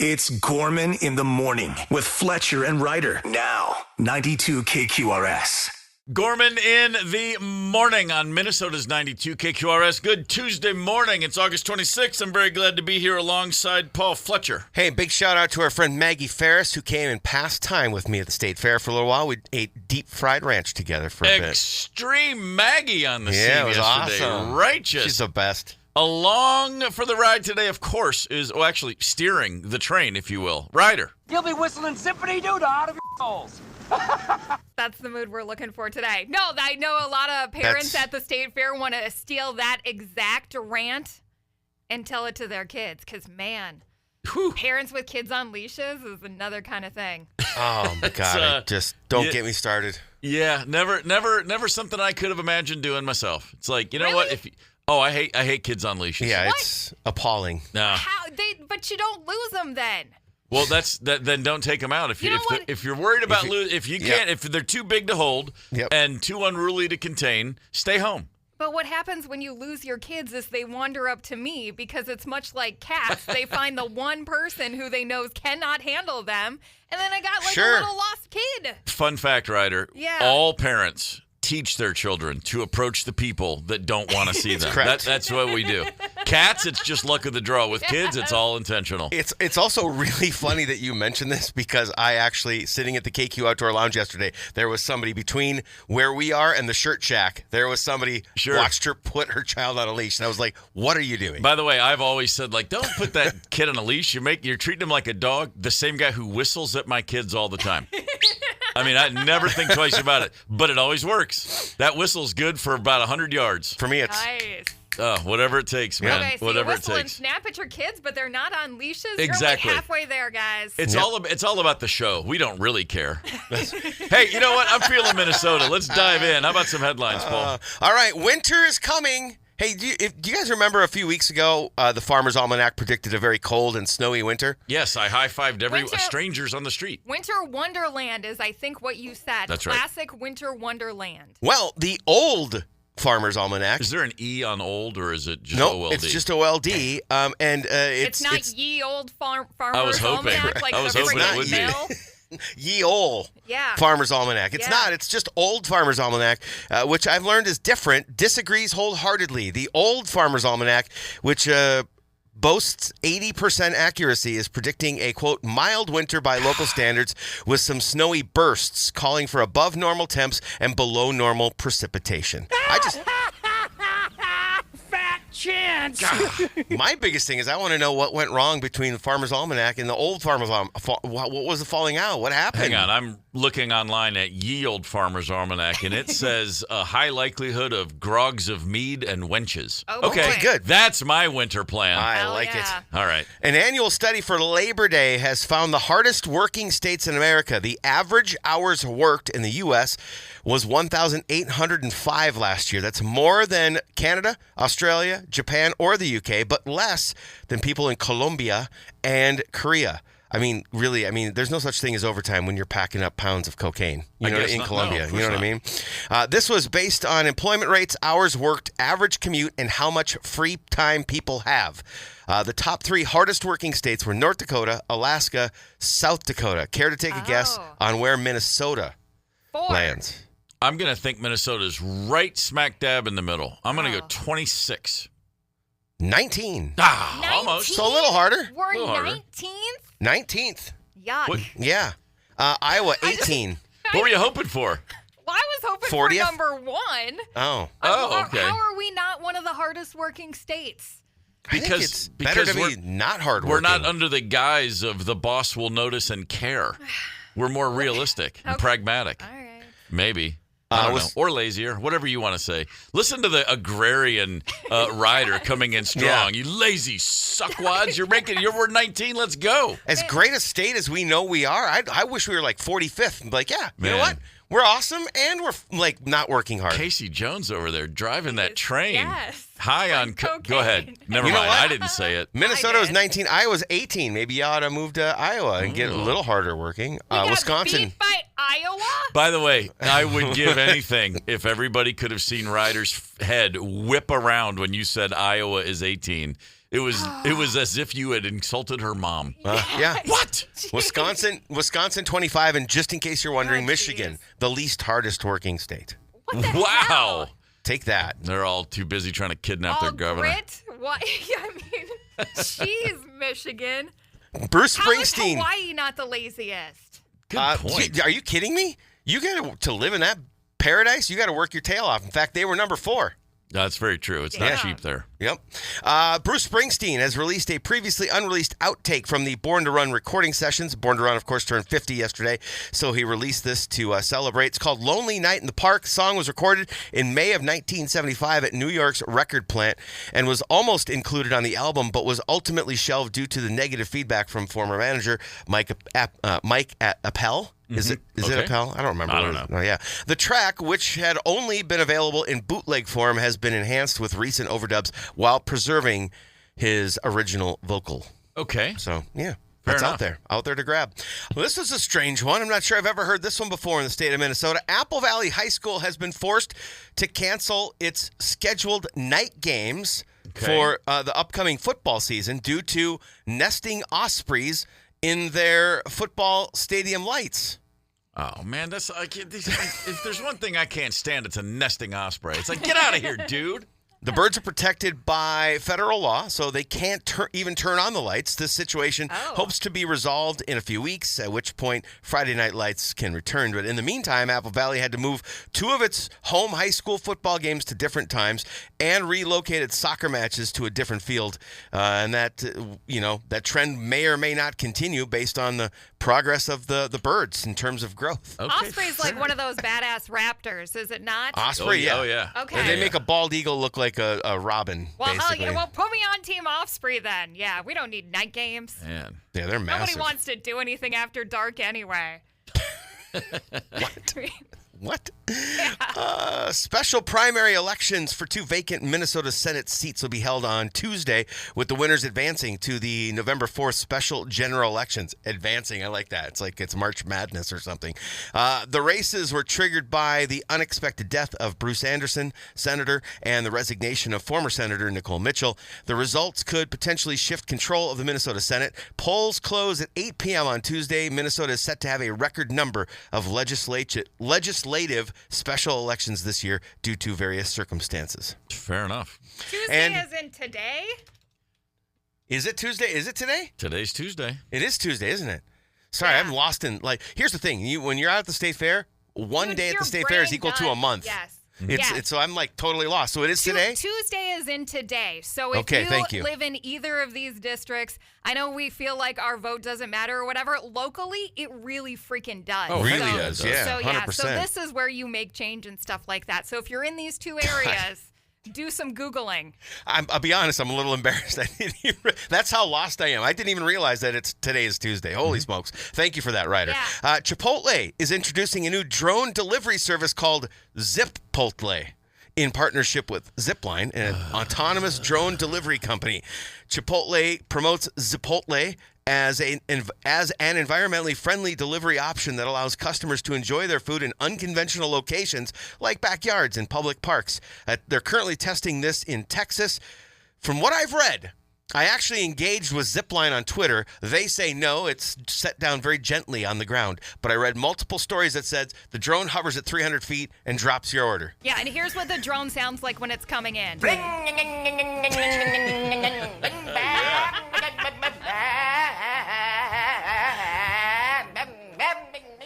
It's Gorman in the morning with Fletcher and Ryder. Now, 92 KQRS. Gorman in the morning on Minnesota's 92 KQRS. Good Tuesday morning. It's August 26th. I'm very glad to be here alongside Paul Fletcher. Hey, big shout out to our friend Maggie Ferris, who came and passed time with me at the State Fair for a little while. We ate deep fried ranch together for a bit. Extreme Maggie on the scene Yeah, it was yesterday. awesome. Righteous. She's the best. Along for the ride today, of course, is actually steering the train, if you will. Ryder. You'll be whistling Symphony Doodah out of your souls. That's the mood we're looking for today. No, I know a lot of parents at the State Fair want to steal that exact rant and tell it to their kids. Because, man, parents with kids on leashes is another kind of thing. Oh, my God. Just don't get me started. Yeah, never something I could have imagined doing myself. It's like, you know Really? what? I hate kids on leashes. Yeah, What? it's appalling. No. But you don't lose them then. Well, then don't take them out. If you're worried about if they're too big to hold and too unruly to contain, stay home. But what happens when you lose your kids is they wander up to me because it's much like cats. They find the one person who they know cannot handle them, and then I got a little lost kid. Fun fact, Ryder. Yeah. All parents teach their children to approach the people that don't want to see them. That's what we do. Cats, it's just luck of the draw. With kids, it's all intentional. It's also really funny that you mentioned this because I actually, sitting at the KQ Outdoor Lounge yesterday, there was somebody between where we are and the Shirt Shack. There was somebody watched her put her child on a leash. And I was like, what are you doing? By the way, I've always said, don't put that kid on a leash. You're treating him like a dog. The same guy who whistles at my kids all the time. I mean, I never think twice about it, but it always works. That whistle's good for about 100 yards. For me, it's... Nice. Whatever it takes, man. Okay, so whatever you it whistle and takes. snap at your kids, but they're not on leashes? Exactly. You're only halfway there, guys. It's all about the show. We don't really care. Hey, you know what? I'm feeling Minnesota. Let's dive in. How about some headlines, Paul? All right, winter is coming. Hey, do you guys remember a few weeks ago, the Farmer's Almanac predicted a very cold and snowy winter? Yes, I high-fived strangers on the street. Winter Wonderland is, I think, what you said. That's right. Classic Winter Wonderland. Well, the old Farmer's Almanac. Is there an E on old, or is it just nope, OLD? it's just OLD. It's not ye old Farmer's Almanac, like I was the hoping it would friggin' be. mill. Ye ol' Farmer's Almanac. It's not. It's just Old Farmer's Almanac, which I've learned is different, disagrees wholeheartedly. The Old Farmer's Almanac, which boasts 80% accuracy, is predicting a, quote, mild winter by local standards with some snowy bursts, calling for above normal temps and below normal precipitation. Fat chance. My biggest thing is I want to know what went wrong between the Farmer's Almanac and the old Farmer's Almanac. What was the falling out? What happened? Hang on. I'm looking online at Ye Old Farmer's Almanac, and it says a high likelihood of grogs of mead and wenches. Oh, okay, good. That's my winter plan. I like it. All right. An annual study for Labor Day has found the hardest working states in America. The average hours worked in the U.S. was 1,805 last year. That's more than Canada, Australia, Japan, or the UK, but less than people in Colombia and Korea. I mean, really, there's no such thing as overtime when you're packing up pounds of cocaine, in Colombia. No, you know what I mean? This was based on employment rates, hours worked, average commute, and how much free time people have. The top 3 hardest working states were North Dakota, Alaska, South Dakota. Care to take a guess on where Minnesota lands? I'm going to think Minnesota's right smack dab in the middle. I'm going to go 26. 19. Almost. So a little harder. We're 19th? 19th. Yuck. What? Yeah. Iowa, 18. What were you hoping for? Well, I was hoping 40th? for number 1. Oh. Okay. How are we not one of the hardest working states? I think it's better to be not hard working. We're not under the guise of the boss will notice and care. We're more realistic and pragmatic. All right. Maybe. I don't know. Or lazier, whatever you want to say. Listen to the agrarian rider coming in strong. You lazy suckwads. We're 19. Let's go. As great a state as we know we are, I wish we were like 45th. And be like, yeah, Man. you know what? We're awesome, and we're like not working hard. Casey Jones over there driving that train. Yes. High on cocaine. Go ahead. Never You know mind. what? I didn't say it. Minnesota was did. 19. Iowa's 18. Maybe you ought to move to Iowa and get a little harder working. Got Wisconsin. beat by Iowa? By the way, I would give anything if everybody could have seen Ryder's head whip around when you said Iowa is 18. It was as if you had insulted her mom. Yeah. What? Wisconsin 25, and just in case you're wondering, Michigan, the least hardest working state. What the Wow. hell? Take that. They're all too busy trying to kidnap their governor. Grit? What? I mean, jeez, Michigan. Bruce How is Springsteen. Hawaii not the laziest? Good point. Are you kidding me? You got to live in that paradise, you got to work your tail off. In fact, they were number 4. That's very true. It's not cheap there. Yep. Bruce Springsteen has released a previously unreleased outtake from the Born to Run recording sessions. Born to Run, of course, turned 50 yesterday, so he released this to celebrate. It's called Lonely Night in the Park. The song was recorded in May of 1975 at New York's record plant and was almost included on the album, but was ultimately shelved due to the negative feedback from former manager Mike Appel. Is it Appel? I don't remember. I don't know. Oh, yeah. The track, which had only been available in bootleg form, has been enhanced with recent overdubs while preserving his original vocal. Okay. So, yeah. Fair That's enough. out there to grab. Well, this is a strange one. I'm not sure I've ever heard this one before in the state of Minnesota. Apple Valley High School has been forced to cancel its scheduled night games for the upcoming football season due to nesting ospreys in their football stadium lights. Oh, man, if there's one thing I can't stand, it's a nesting osprey. It's like, get out of here, dude. The birds are protected by federal law, so they can't even turn on the lights. This situation hopes to be resolved in a few weeks, at which point Friday night lights can return. But in the meantime, Apple Valley had to move 2 of its home high school football games to different times and relocated soccer matches to a different field. And that trend may or may not continue based on the progress of the birds in terms of growth. Okay. Osprey's like one of those badass raptors, is it not? Osprey, Oh, yeah. Okay. And they make a bald eagle look like a robin, Well, hell basically. yeah. Well, put me on Team Osprey then. Yeah, we don't need night games. Man. Yeah, they're massive. Nobody wants to do anything after dark anyway. What? Special primary elections for 2 vacant Minnesota Senate seats will be held on Tuesday, with the winners advancing to the November 4th special general elections. Advancing, I like that. It's like it's March Madness or something. The races were triggered by the unexpected death of Bruce Anderson, senator, and the resignation of former Senator Nicole Mitchell. The results could potentially shift control of the Minnesota Senate. Polls close at 8 p.m. on Tuesday. Minnesota is set to have a record number of legislative special elections this year due to various circumstances. Fair enough. Tuesday as in today? Is it Tuesday? Is it today? Today's Tuesday. It is Tuesday, isn't it? Sorry, I'm lost in, here's the thing. When you're out at the state fair, one Dude, day at your the state fair is brain equal to a month. Yes. It's so I'm totally lost. So it is today? Tuesday is in today. So if thank you. live in either of these districts, I know we feel like our vote doesn't matter or whatever. Locally, it really freaking does. Oh, really so, does, yeah, So 100%. so this is where you make change and stuff like that. So if you're in these 2 areas, do some Googling. I'll be honest, I'm a little embarrassed. That's how lost I am. I didn't even realize that today is Tuesday. Holy smokes. Thank you for that, Ryder. Yeah. Chipotle is introducing a new drone delivery service called Zippotle in partnership with Zipline, an autonomous drone delivery company. Chipotle promotes Zippotle as an environmentally friendly delivery option that allows customers to enjoy their food in unconventional locations like backyards and public parks. They're currently testing this in Texas. From what I've read, I actually engaged with Zipline on Twitter. They say no, it's set down very gently on the ground. But I read multiple stories that said the drone hovers at 300 feet and drops your order. Yeah, and here's what the drone sounds like when it's coming in.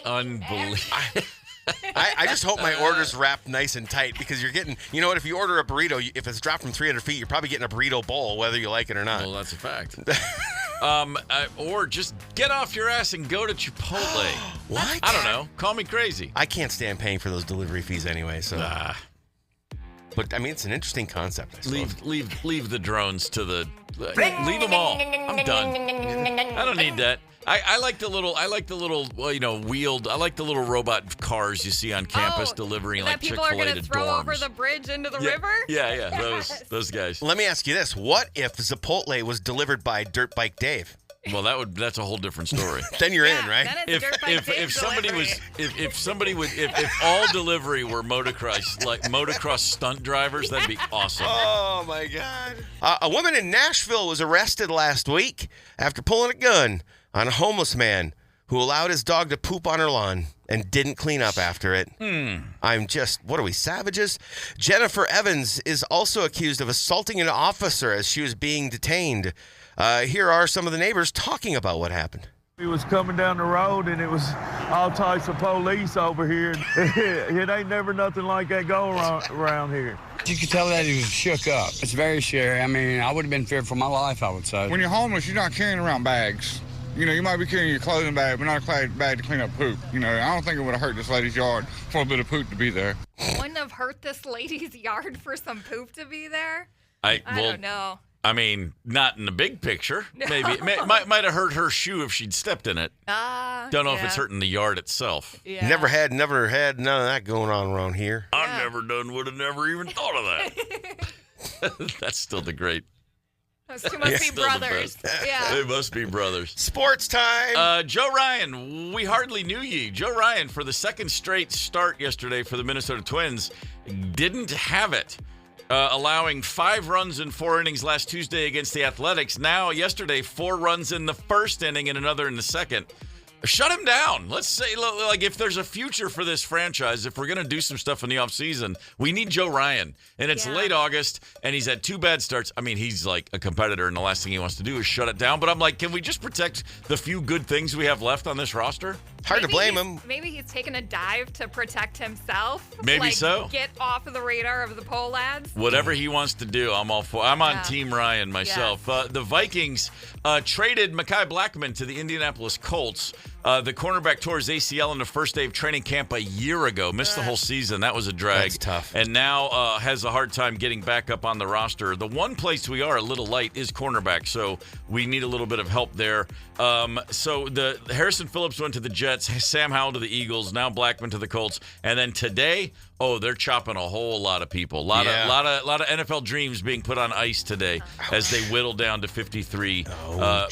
Unbelievable. I just hope my order's wrapped nice and tight because you're getting, you know what, if you order a burrito, if it's dropped from 300 feet, you're probably getting a burrito bowl, whether you like it or not. Well, that's a fact. Or just get off your ass and go to Chipotle. What? I don't know. Call me crazy. I can't stand paying for those delivery fees anyway, so. But, I mean, it's an interesting concept. I suppose. Leave the drones to the... leave them all. I'm done. I don't need that. I like the little wheeled. I like the little robot cars you see on campus delivering like Chick-fil-A Chick-fil-A to to throw dorms. over the bridge into the river. Yeah, those guys. Let me ask you this. What if Chipotle was delivered by Dirt Bike Dave? Well, that's a whole different story. Then you're in, right? Then it's dirt bike If somebody was if all delivery were motocross stunt drivers, that'd be awesome. Oh my God! A woman in Nashville was arrested last week after pulling a gun on a homeless man who allowed his dog to poop on her lawn and didn't clean up after it. What are we, savages? Jennifer Evans is also accused of assaulting an officer as she was being detained. Here are some of the neighbors talking about what happened. He was coming down the road, and it was all types of police over here. It ain't never nothing like that going around here. You could tell that he was shook up. It's very scary. I mean, I would have been feared for my life, I would say. When you're homeless, you're not carrying around bags. You know, you might be carrying your clothing bag, but not a bag to clean up poop. You know, I don't think it would have hurt this lady's yard for a bit of poop to be there. Wouldn't have hurt this lady's yard for some poop to be there? I don't know. I mean, not in the big picture. Maybe it might have hurt her shoe if she'd stepped in it. Don't know if it's hurting the yard itself. Yeah. Never had none of that going on around here. I would have never even thought of that. That's still the great. Those two must be brothers. Yeah. They must be brothers. Sports time. Joe Ryan, we hardly knew ye. Joe Ryan, for the second straight start yesterday for the Minnesota Twins, didn't have it. Allowing 5 runs in 4 innings last Tuesday against the Athletics. Now, yesterday, 4 runs in the first inning and another in the second. Shut him down. Let's say, like, if there's a future for this franchise, if we're going to do some stuff in the offseason, we need Joe Ryan. And it's late August, and he's had 2 bad starts. I mean, he's like a competitor, and the last thing he wants to do is shut it down. But I'm like, can we just protect the few good things we have left on this roster? Hard to blame him. Maybe he's taking a dive to protect himself. Maybe so. Get off of the radar of the poll lads. Whatever he wants to do, I'm all for. I'm on Team Ryan myself. The Vikings traded Mekhi Blackmon to the Indianapolis Colts. The cornerback tore his ACL in the first day of training camp a year ago. Missed the whole season. That was a drag. That's tough. And now has a hard time getting back up on the roster. The one place we are a little light is cornerback, so we need a little bit of help there. So the Harrison Phillips went to the Jets, Sam Howell to the Eagles, now Blackmon to the Colts, and then today, they're chopping a whole lot of people. A lot of NFL dreams being put on ice today as they whittle down to 53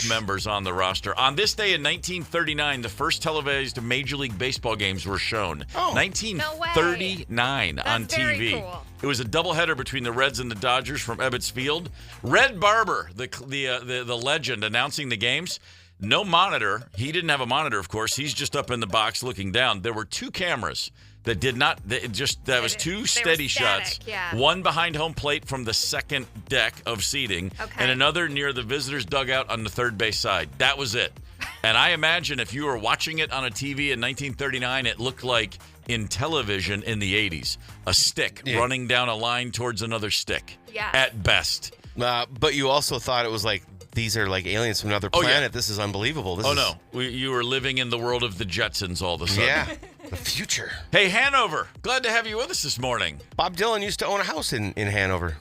members on the roster. On this day in 1939, the first televised Major League Baseball games were shown. 1939 on TV. Cool. It was a doubleheader between the Reds and the Dodgers from Ebbets Field. Red Barber, the legend, announcing the games. No monitor. He didn't have a monitor, of course. He's just up in the box looking down. There were 2 cameras that did not. That was 2 steady shots. Yeah. One behind home plate from the second deck of seating, and another near the visitors' dugout on the third base side. That was it. And I imagine if you were watching it on a TV in 1939, it looked like in television in the 80s, a stick running down a line towards another stick. Yeah. At best. But you also thought it was like, these are like aliens from another planet. Yeah. This is unbelievable. You were living in the world of the Jetsons all of a sudden. Yeah, the future. Hey, Hanover, glad to have you with us this morning. Bob Dylan used to own a house in Hanover.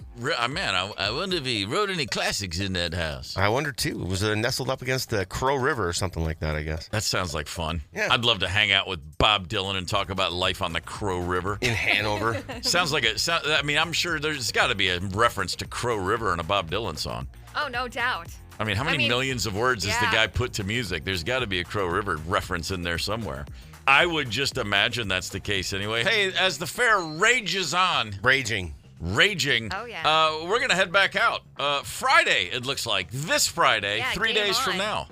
Man, I wonder if he wrote any classics in that house. I wonder, too. It was nestled up against the Crow River or something like that, I guess. That sounds like fun. Yeah. I'd love to hang out with Bob Dylan and talk about life on the Crow River. In Hanover. Sounds like I'm sure there's got to be a reference to Crow River in a Bob Dylan song. Oh, no doubt. I mean, how many millions of words has the guy put to music? There's got to be a Crow River reference in there somewhere. I would just imagine that's the case anyway. Hey, as the fair rages on. Raging. Oh, yeah. We're going to head back out. Friday, it looks like. This Friday, 3 days from now.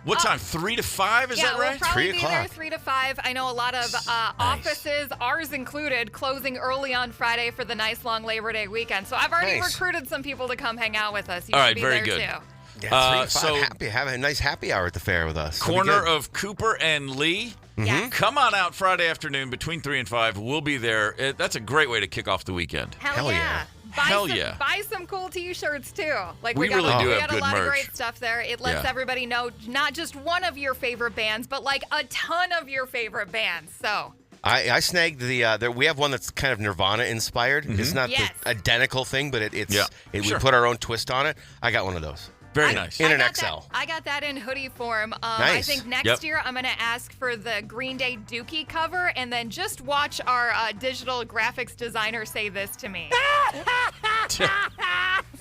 What time? 3 to 5? Is that right? We'll probably 3 be there o'clock. 3 to 5. I know a lot of offices, ours included, closing early on Friday for the nice long Labor Day weekend. So I've already recruited some people to come hang out with us. You should be very there good. too. Yeah, 3 to 5. Have a nice happy hour at the fair with us. Corner of Cooper and Lee. Yes. Come on out Friday afternoon between 3 and 5. We'll be there. That's a great way to kick off the weekend. Hell yeah. Yeah. Buy some cool T-shirts too. Like we really do have a good lot merch. of great stuff there. It lets everybody know not just one of your favorite bands, but like a ton of your favorite bands. So I snagged we have one that's kind of Nirvana inspired. Mm-hmm. It's not the identical thing, but we put our own twist on it. I got one of those. Very nice. In an XL. I got that in hoodie form. Nice. I think next year I'm going to ask for the Green Day Dookie cover and then just watch our digital graphics designer say this to me.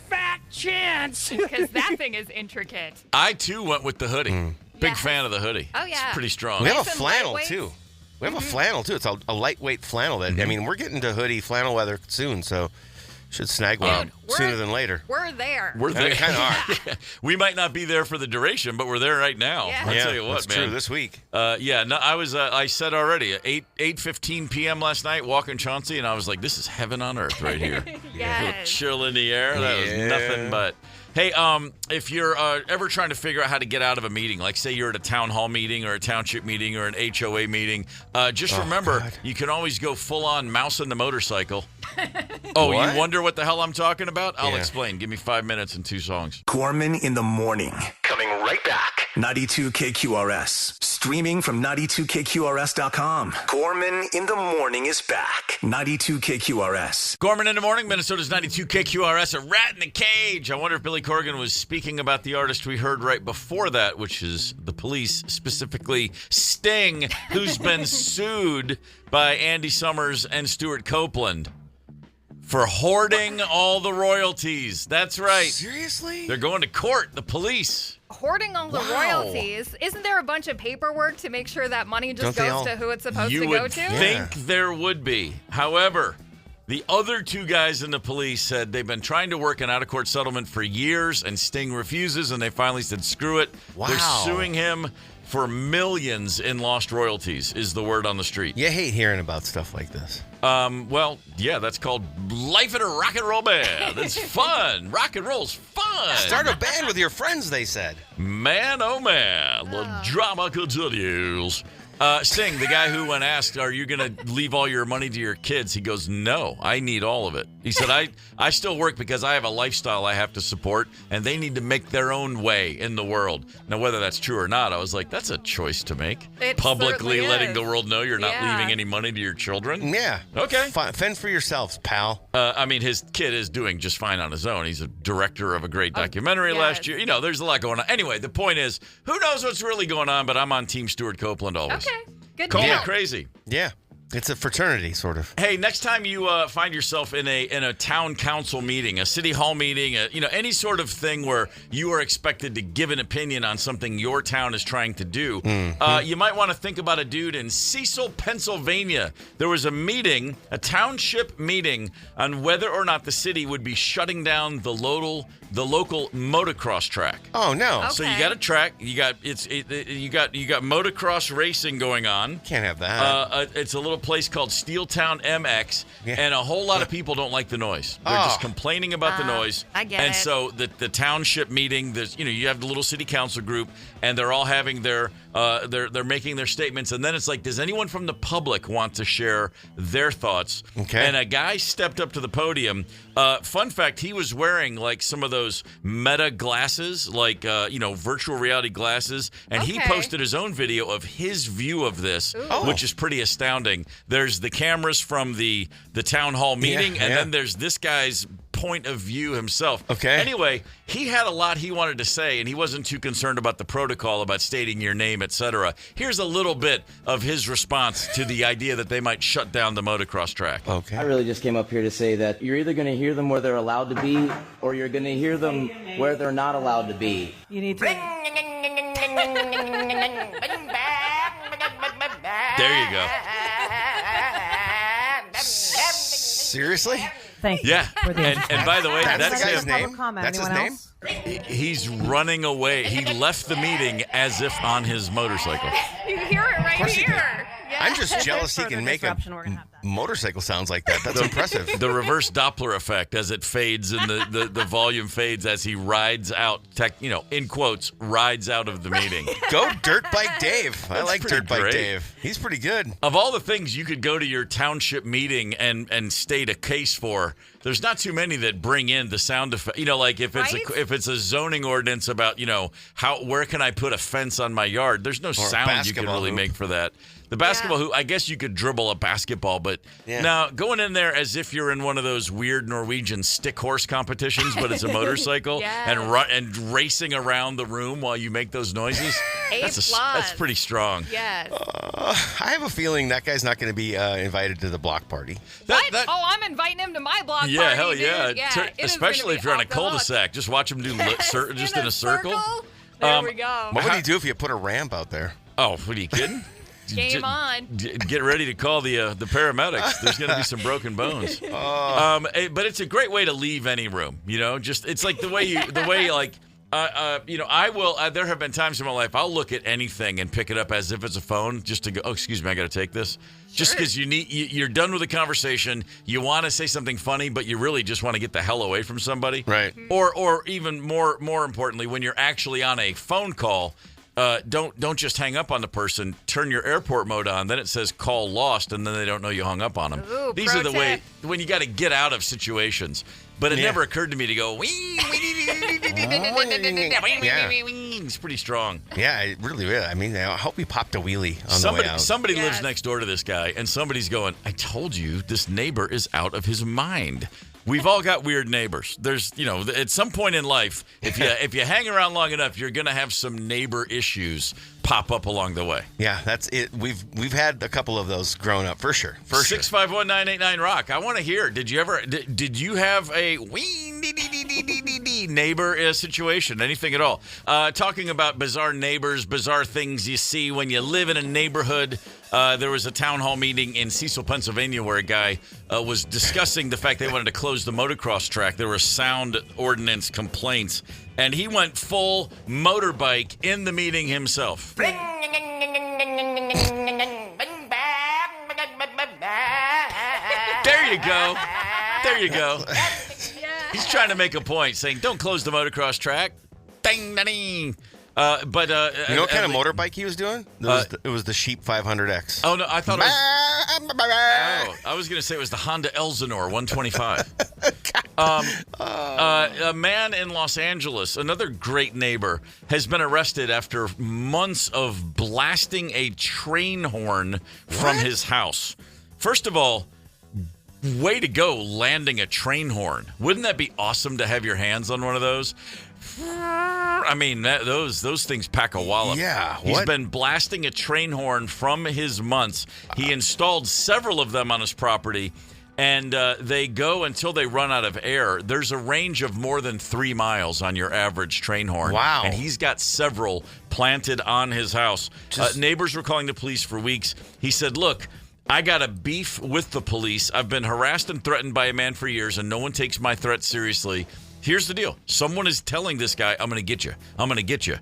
Fat chance. Because that thing is intricate. I, too, went with the hoodie. Big fan of the hoodie. Oh, yeah. It's pretty strong. We have a Nice and flannel, lightweight. too. We have a flannel, too. It's a lightweight flannel. That I mean, we're getting to hoodie flannel weather soon, so should snag one Dude, sooner than later. We're there. We're And there. we kind of are. We might not be there for the duration, but we're there right now. Yeah. I'll tell you what, that's man. true this week. I was. I said already at 8:15 p.m. last night, walking Chauncey, and I was like, "This is heaven on earth right here." A little Yes. chill in the air. That was nothing but. Hey, if you're ever trying to figure out how to get out of a meeting, like say you're at a town hall meeting or a township meeting or an HOA meeting, just remember you can always go full on mouse in the motorcycle. Oh, What? you wonder what the hell I'm talking about? I'll Yeah. explain. Give me 5 minutes and 2 songs. Gorman in the morning. Coming right back. 92 KQRS. Streaming from 92KQRS.com. Gorman in the morning is back. 92 KQRS. Gorman in the morning, Minnesota's 92 KQRS, a rat in the cage. I wonder if Billy Corgan was speaking about the artist we heard right before that, which is the police, specifically Sting, who's been sued by Andy Summers and Stuart Copeland for hoarding all the royalties. That's right. Seriously? They're going to court, the police. Hoarding all the royalties. Isn't there a bunch of paperwork to make sure that money just Don't they goes all- to who it's supposed You to would go to? think there would be. However, the other 2 guys in the police said they've been trying to work an out-of-court settlement for years, and Sting refuses, and they finally said, screw it. Wow. They're suing him for millions in lost royalties, is the word on the street. You hate hearing about stuff like this. Well, yeah, that's called life in a rock and roll band. It's fun. Rock and roll's fun. Start a band with your friends, they said. Man, oh man, the drama continues. Sting, the guy who, when asked, are you going to leave all your money to your kids? He goes, no, I need all of it. He said, I still work because I have a lifestyle I have to support, and they need to make their own way in the world. Now, whether that's true or not, I was like, that's a choice to make. It Publicly certainly letting is. the world know you're not Yeah. leaving any money to your children. Yeah. Okay. Fend for yourselves, pal. I mean, his kid is doing just fine on his own. He's a director of a great documentary yes. last year. You know, there's a lot going on. Anyway, the point is, who knows what's really going on, but I'm on Team Stuart Copeland always. Okay. Good Call deal. me crazy. Yeah. It's a fraternity, sort of. Hey, next time you find yourself in a town council meeting, a city hall meeting, any sort of thing where you are expected to give an opinion on something your town is trying to do, you might want to think about a dude in Cecil, Pennsylvania. There was a meeting, a township meeting, on whether or not the city would be shutting down the local motocross track. Oh, no. Okay. So you got a track, you got motocross racing going on. Can't have that. It's a little place called Steeltown MX, and a whole lot of people don't like the noise. They're just complaining about the noise. I get and it. so the township meeting, you have the little city council group, and they're all having they're making their statements, and then it's like, does anyone from the public want to share their thoughts? Okay. And a guy stepped up to the podium. Fun fact, he was wearing like some of those Meta glasses, like virtual reality glasses, and he Okay. posted his own video of his view of this, which is pretty astounding. There's the cameras from the town hall meeting, and then there's this guy's point of view himself. Okay. Anyway, he had a lot he wanted to say, and he wasn't too concerned about the protocol about stating your name, etc. Here's a little bit of his response to the idea that they might shut down the motocross track. Okay. I really just came up here to say that you're either going to hear them where they're allowed to be, or you're going to hear them where they're not allowed to be. You need to. There you go. Seriously? Thank you. Yeah. For the And by the way, That's that's the guy's him. name? Public comment. That's his Anyone name? else? He's running away. He left the meeting as if on his motorcycle. You hear it right course he here. did. Yeah. I'm just jealous he Further can make a disruption, we're gonna have that. motorcycle sounds like that. That's impressive. The reverse Doppler effect as it fades and the volume fades as he rides out, in quotes, rides out of the meeting. Go Dirt Bike Dave. I That's like pretty Dirt Bike great. Dave. He's pretty good. Of all the things you could go to your township meeting and state a case for, there's not too many that bring in the sound effect. Like if it's Right? if it's a zoning ordinance about where can I put a fence on my yard? There's no sound you can basketball really hoop. make for that. The basketball hoop, I guess you could dribble a basketball, but now going in there as if you're in one of those weird Norwegian stick horse competitions, but it's a motorcycle Yes. and racing around the room while you make those noises. That's plus. pretty strong. Yes. I have a feeling that guy's not going to be invited to the block party. What? I'm inviting him to my block Yeah, hell party, yeah. dude. Yeah, it is Especially gonna if you're on be a off the hook. cul-de-sac. Just watch them do just in a circle. There we go. What would he do if you put a ramp out there? Oh, what are you kidding? Game on. Get ready to call the paramedics. There's going to be some broken bones. But it's a great way to leave any room. Just it's like the way I will. There have been times in my life I'll look at anything and pick it up as if it's a phone, just to go. Oh, excuse me, I got to take this. Sure. Just because you're done with the conversation, you want to say something funny, but you really just want to get the hell away from somebody, right? Or even more importantly, when you're actually on a phone call. Don't just hang up on the person. Turn your airport mode on. Then it says call lost, and then they don't know you hung up on them. Ooh, These are the way when you got to get out of situations. But it never occurred to me to go. It's pretty strong. Yeah, it really is. I mean, I hope he popped a wheelie on the way out. Somebody lives next door to this guy, and somebody's going, I told you this neighbor is out of his mind. We've all got weird neighbors. There's, at some point in life, if you hang around long enough, you're going to have some neighbor issues pop up along the way. Yeah, that's it. We've had a couple of those growing up for sure. 651-989-ROCK. I want to hear. Did you have a neighbor situation? Anything at all? Talking about bizarre neighbors, bizarre things you see when you live in a neighborhood. There was a town hall meeting in Cecil, Pennsylvania, where a guy was discussing the fact they wanted to close the motocross track. There were sound ordinance complaints, and he went full motorbike in the meeting himself. There you go. There you go. He's trying to make a point, saying, don't close the motocross track. Ding, ding, ding. But you know what kind of motorbike he was doing? It was the Sheep 500X. Oh no, I thought it was. I was going to say it was the Honda Elsinore 125. A man in Los Angeles, another great neighbor, has been arrested after months of blasting a train horn from his house. First of all, way to go landing a train horn. Wouldn't that be awesome to have your hands on one of those? I mean, those things pack a wallop. Yeah. He's been blasting a train horn from his months. He installed several of them on his property, and they go until they run out of air. There's a range of more than 3 miles on your average train horn. Wow. And he's got several planted on his house. Neighbors were calling the police for weeks. He said, look, I got a beef with the police. I've been harassed and threatened by a man for years, and no one takes my threats seriously. Here's the deal. Someone is telling this guy, I'm going to get you. I'm going to get you.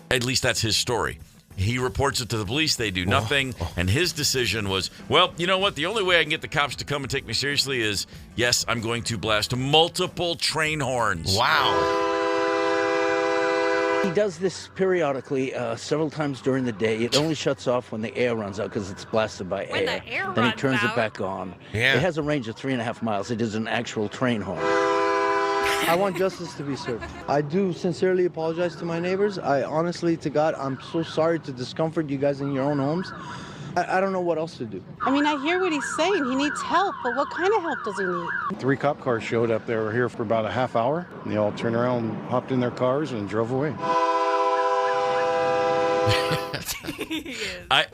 At least that's his story. He reports it to the police. They do nothing. And his decision was, well, you know what? The only way I can get the cops to come and take me seriously is, yes, I'm going to blast multiple train horns. Wow. He does this periodically, several times during the day. It only shuts off when the air runs out because it's blasted by When air. the air Then he runs turns out. it back on. Yeah. It has a range of 3.5 miles. It is an actual train horn. I want justice to be served. I do sincerely apologize to my neighbors. I honestly, to God, I'm so sorry to discomfort you guys in your own homes. I don't know what else to do. I mean, I hear what he's saying. He needs help, but what kind of help does he need? 3 cop cars showed up. They were here for about a half hour. And they all turned around, hopped in their cars, and drove away.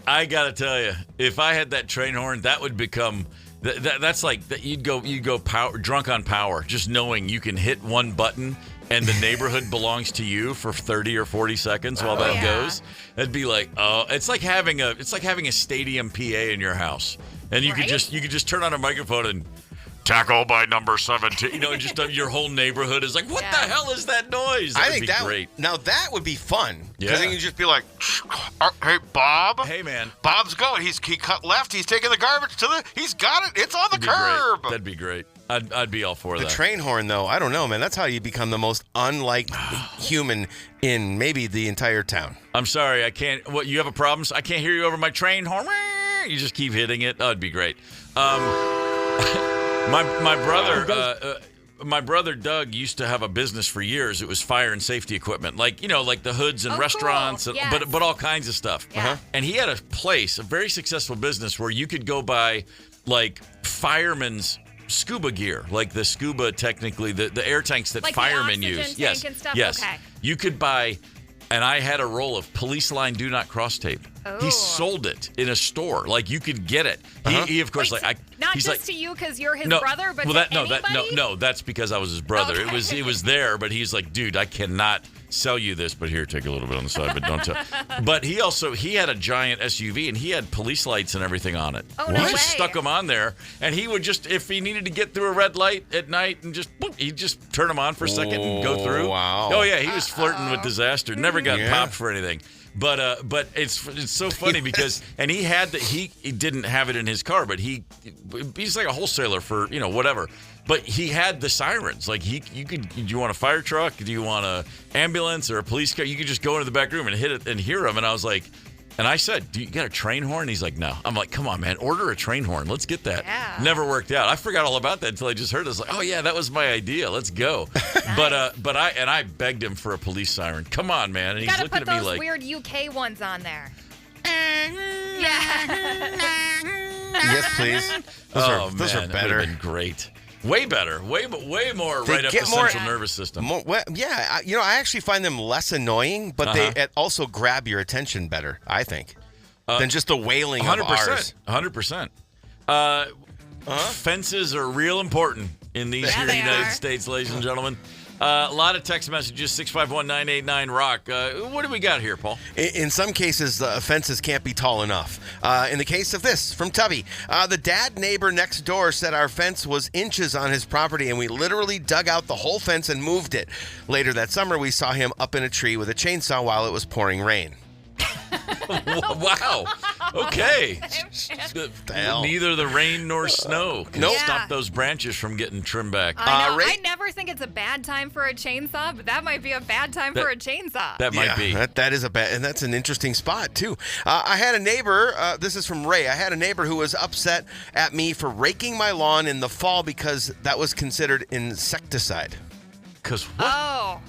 I got to tell you, if I had that train horn, that would become... That's like that. You'd go drunk on power, just knowing you can hit one button and the neighborhood belongs to you for 30 or 40 seconds while that goes. That'd be like, it's like having a stadium PA in your house, and you could just turn on a microphone and tackle by number 17. Just your whole neighborhood is like, what the hell is that noise? I think that great. Now that would be fun. Yeah. Because then you just be like, hey, Bob. Hey, man. Bob's going. He cut left. He's taking the garbage he's got it. It's on the curb. That'd be great. I'd be all for that. The train horn, though, I don't know, man. That's how you become the most unlike human in maybe the entire town. I'm sorry. I can't. What, you have a problem? I can't hear you over my train horn. You just keep hitting it. That'd be great. My brother Doug used to have a business for years. It was fire and safety equipment, like the hoods and restaurants, cool. Yes. but all kinds of stuff. Yeah. And he had a very successful business where you could go buy like firemen's scuba gear, like the scuba, technically the air tanks that like firemen the oxygen use. Tank and stuff? Yes. Okay. You could buy. And I had a roll of police line do not cross tape. Oh. He sold it in a store. Like, you could get it. He of course, Wait, like, so Not he's just like, to you because you're his brother, but no, that's because I was his brother. Okay. It was there, but he's like, dude, I cannot sell you this, but here, take a little bit on the side, but don't tell. But he had a giant SUV, and he had police lights and everything on it. Oh, no He just way. stuck them on there, and he would just, if he needed to get through a red light at night, and just, boop, he'd just turn them on for a second and go through. Wow. Oh, yeah, he was flirting with disaster. Never got Yeah. popped for anything. But it's so funny because, and he didn't have it in his car, but he's like a wholesaler for, whatever. But he had the sirens. Like do you want a fire truck? Do you want an ambulance or a police car? You could just go into the back room and hit it and hear them. And I was like, and I said, do you got a train horn? He's like, no. I'm like, come on, man, order a train horn. Let's get that. Yeah. Never worked out. I forgot all about that until I just heard it. I was like, oh yeah, that was my idea. Let's go. But I begged him for a police siren. Come on, man. And You he's gotta looking put at me those like, weird UK ones on there. Yes, please. Those are man, that better. would have been great. Way better. Way more They right up get the more- central nervous system. I actually find them less annoying, but they also grab your attention better, I think, than just the wailing of ours. 100%. Fences are real important in these here United States, ladies and gentlemen. A lot of text messages, 651-989-ROCK. What do we got here, Paul? In some cases, fences can't be tall enough. In the case of this, from Tubby, the dad neighbor next door said our fence was inches on his property, and we literally dug out the whole fence and moved it. Later that summer, we saw him up in a tree with a chainsaw while it was pouring rain. Wow. Okay. hell? Neither the rain nor snow can stop those branches from getting trimmed back. I know. I never think it's a bad time for a chainsaw, but that might be a bad time for a chainsaw. That might be. That is a bad, and that's an interesting spot too. I had a neighbor. This is from Ray. I had a neighbor who was upset at me for raking my lawn in the fall because that was considered insecticide. Because what? Oh.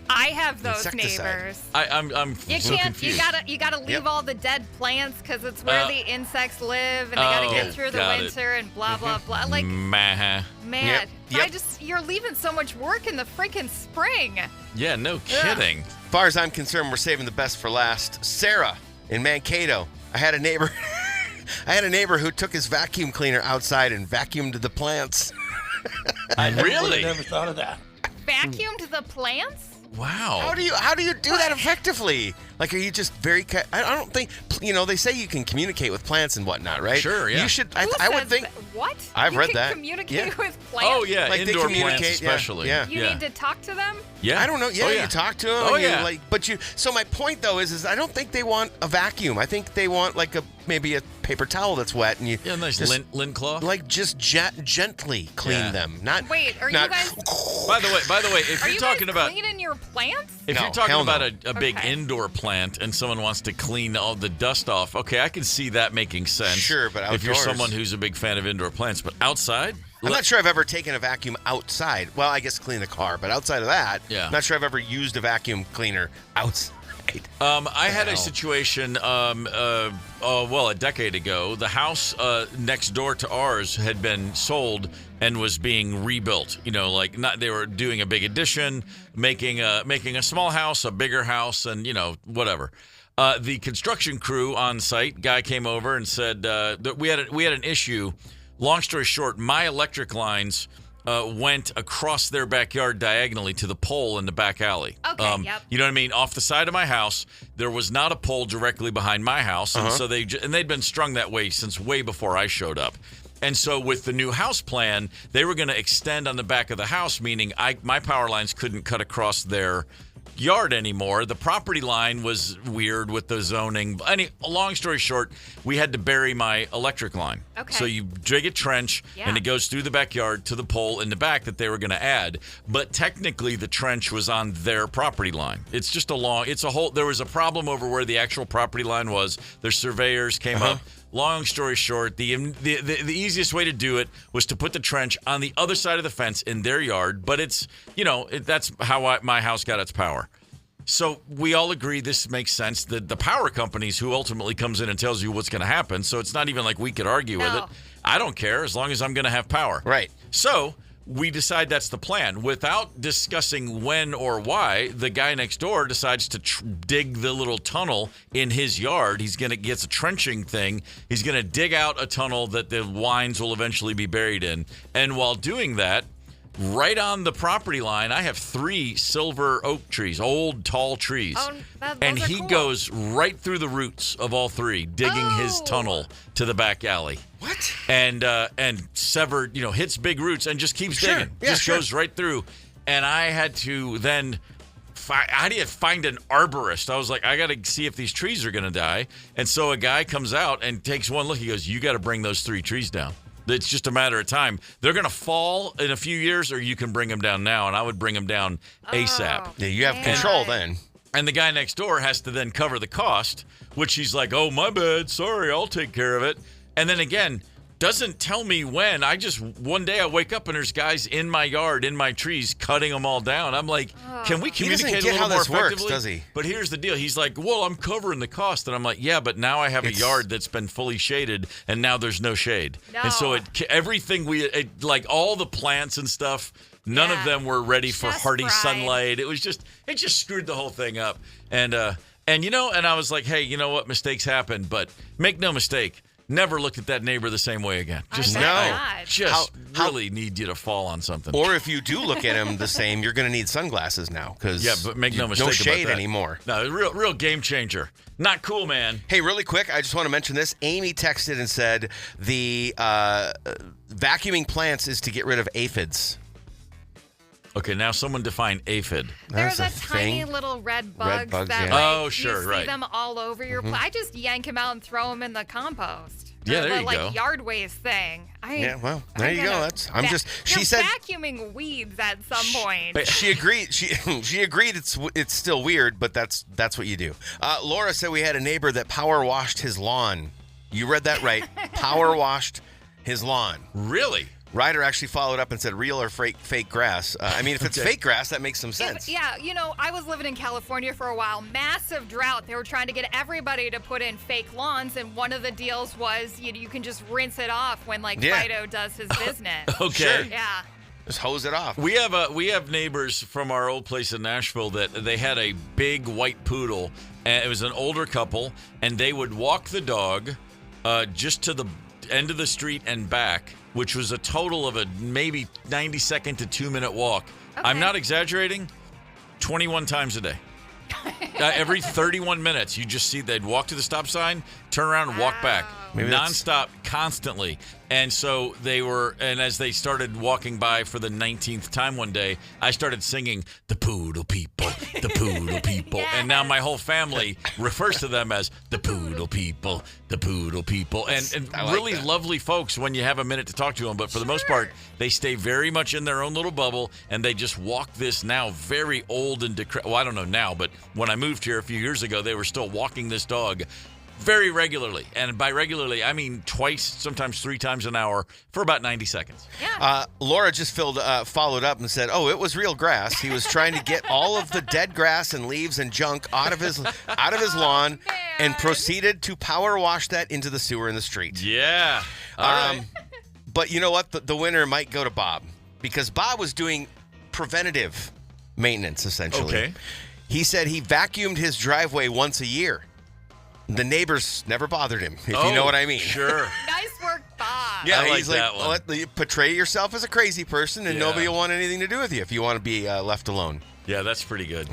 I have those Insecticide. neighbors. I'm You so can't. confused. You gotta leave all the dead plants because it's where the insects live, and they gotta get through the got winter and blah blah blah. Like, man, you're leaving so much work in the freaking spring. Yeah, no kidding. As far as I'm concerned, we're saving the best for last. Sarah in Mankato. I had a neighbor. Who took his vacuum cleaner outside and vacuumed the plants. I Really? never thought of that. Vacuumed the plants? Wow. How do you do that effectively? Like, are you just very? I don't think they say you can communicate with plants and whatnot, right? Sure, yeah. You should. Who I would says think. that? What? I've You read can that. Communicate Yeah. with plants. Oh yeah, Like they indoor plants communicate, especially. yeah. You need to talk to them. Yeah. I don't know. Yeah, Oh, you talk to them. Oh, and you, yeah. So my point though is I don't think they want a vacuum. I think they want like maybe a paper towel that's wet and you nice just, lint cloth. like just gently clean them. Not. Wait, are not, you guys? By the way, if Are you're you talking guys about cleaning your plants? if No, you're talking hell about no. a big Okay. indoor plant and someone wants to clean all the dust off, okay, I can see that making sense. Sure, but if you're outdoors. someone who's a big fan of indoor plants, but outside, I'm not sure I've ever taken a vacuum outside. Well, I guess clean the car, but outside of that, Yeah. not sure I've ever used a vacuum cleaner outside. I had a hell? situation, a decade ago. The house next door to ours had been sold and was being rebuilt. They were doing a big addition, making a small house, a bigger house, and whatever. The construction crew on site, guy came over and said that we had an issue. Long story short, my electric lines went across their backyard diagonally to the pole in the back alley. Okay, yep. You know what I mean? Off the side of my house, there was not a pole directly behind my house, and so they'd been strung that way since way before I showed up. And so with the new house plan, they were going to extend on the back of the house, meaning my power lines couldn't cut across their yard anymore. The property line was weird with the zoning. Long story short, we had to bury my electric line. Okay. So you dig a trench, and it goes through the backyard to the pole in the back that they were going to add. But technically, the trench was on their property line. It's just there was a problem over where the actual property line was. Their surveyors came up. Long story short, the easiest way to do it was to put the trench on the other side of the fence in their yard. But that's how my house got its power. So we all agree this makes sense. The power companies who ultimately comes in and tells you what's going to happen. So it's not even like we could argue with it. I don't care as long as I'm going to have power. Right. So we decide that's the plan. Without discussing when or why, the guy next door decides to dig the little tunnel in his yard. Gets a trenching thing. He's going to dig out a tunnel that the wines will eventually be buried in. And while doing that, right on the property line, I have 3 silver oak trees, old, tall trees. Oh, and those are he cool. goes right through the roots of all 3, digging his tunnel to the back alley. What? And severed, hits big roots and just keeps digging. Yeah, goes right through. And I had to then find an arborist. I was like, I got to see if these trees are going to die. And so a guy comes out and takes one look. He goes, you got to bring those 3 trees down. It's just a matter of time. They're going to fall in a few years, or you can bring them down now. And I would bring them down ASAP. Yeah, you have control then. And the guy next door has to then cover the cost, which he's like, oh, my bad. Sorry, I'll take care of it. And then again, doesn't tell me when. One day I wake up and there's guys in my yard, in my trees, cutting them all down. I'm like, can we communicate a little more effectively? Does he? But here's the deal. He's like, well, I'm covering the cost. And I'm like, yeah, but now I have a yard that's been fully shaded, and now there's no shade. No. And so everything like all the plants and stuff, none of them were ready for hardy sunlight. It just screwed the whole thing up. And I was like, hey, you know what? Mistakes happen, but make no mistake. Never look at that neighbor the same way again. Really need you to fall on something. Or if you do look at him the same, you're going to need sunglasses now because but make no mistake no shade about that. anymore. No, real game changer. Not cool, man. Hey, really quick, I just want to mention this. Amy texted and said the vacuuming plants is to get rid of aphids. Okay, now someone define aphid. There's a tiny little red bugs that oh, sure, you see them all over your plant. I just yank them out and throw them in the compost. Yeah, there you go. Yard waste thing. Well, there you go. She said vacuuming weeds at some point. She agreed. She agreed. It's still weird, but that's what you do. Laura said we had a neighbor that power washed his lawn. You read that right. Power washed his lawn. Really? Ryder actually followed up and said real or fake grass. If it's fake grass, that makes some sense. I was living in California for a while. Massive drought. They were trying to get everybody to put in fake lawns, and one of the deals was you can just rinse it off when Fido does his business. Okay. Sure. Yeah. Just hose it off. We have neighbors from our old place in Nashville that they had a big white poodle, and it was an older couple, and they would walk the dog just to the end of the street and back, which was a total of a maybe 90-second to 2-minute walk. Okay. I'm not exaggerating. 21 times a day. Every 31 minutes, you just see they'd walk to the stop sign, turn around, and walk back. Nonstop, constantly. And so and as they started walking by for the 19th time one day, I started singing, the poodle people, the poodle people. Yes. And now my whole family refers to them as the poodle people, the poodle people. And really lovely folks when you have a minute to talk to them. But for the most part, they stay very much in their own little bubble, and they just walk this now very old and decrepit. Well, I don't know now, but when I moved here a few years ago, they were still walking this dog very regularly. And by regularly, I mean twice, sometimes 3 times an hour for about 90 seconds. Yeah. Laura just followed up and said, it was real grass. He was trying to get all of the dead grass and leaves and junk out of his lawn and proceeded to power wash that into the sewer in the street. Yeah. All right. But you know what? The winner might go to Bob because Bob was doing preventative maintenance, essentially. Okay. He said he vacuumed his driveway once a year. The neighbors never bothered him, if you know what I mean. Sure. Nice work, Bob. Yeah, I he's like like, that one. portray yourself as a crazy person, and nobody will want anything to do with you if you want to be left alone. Yeah, that's pretty good.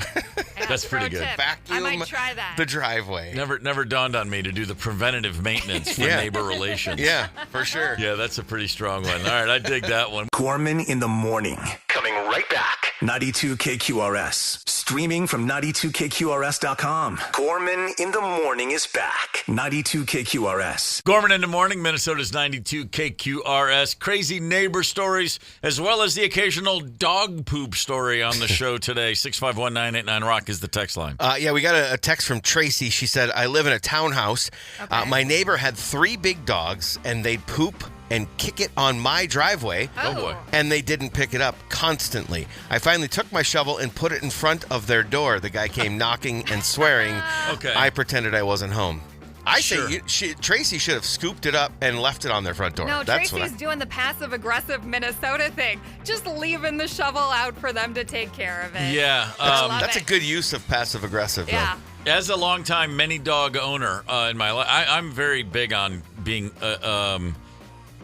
That's pretty good. Vacuum I might try that. the driveway. Never dawned on me to do the preventative maintenance for neighbor relations. Yeah, for sure. Yeah, that's a pretty strong one. All right, I dig that one. Gorman in the morning. Coming right back. 92 KQRS. Streaming from 92KQRS.com. Gorman in the morning is back. 92 KQRS. Gorman in the morning, Minnesota's 92 KQRS. Crazy neighbor stories, as well as the occasional dog poop story on the show today. 651-989-ROCK is the text line. We got a text from Tracy. She said, I live in a townhouse. Okay. My neighbor had 3 big dogs, and they'd poop and kick it on my driveway. Oh, boy. And they didn't pick it up constantly. I finally took my shovel and put it in front of their door. The guy came knocking and swearing. Okay. I pretended I wasn't home. I say Tracy should have scooped it up and left it on their front door. No, That's Tracy's doing the passive-aggressive Minnesota thing. Just leaving the shovel out for them to take care of it. Yeah. That's a good use of passive-aggressive, Yeah. As a longtime many dog owner in my life, I'm very big on being a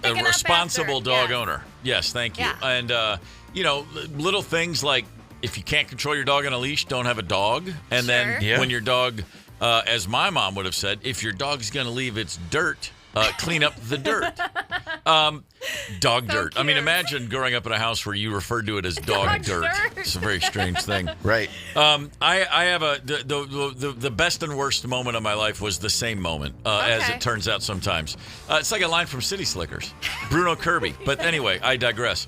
responsible dog owner. Yes, thank you. Yeah. And, little things like if you can't control your dog on a leash, don't have a dog. And then when your dog, as my mom would have said, if your dog's going to leave its dirt, clean up the dirt. Dog dirt. Cute. I mean, imagine growing up in a house where you referred to it as dog dirt. It's a very strange thing. Right. I have the best and worst moment of my life was the same moment, as it turns out sometimes. It's like a line from City Slickers, Bruno Kirby. But anyway, I digress.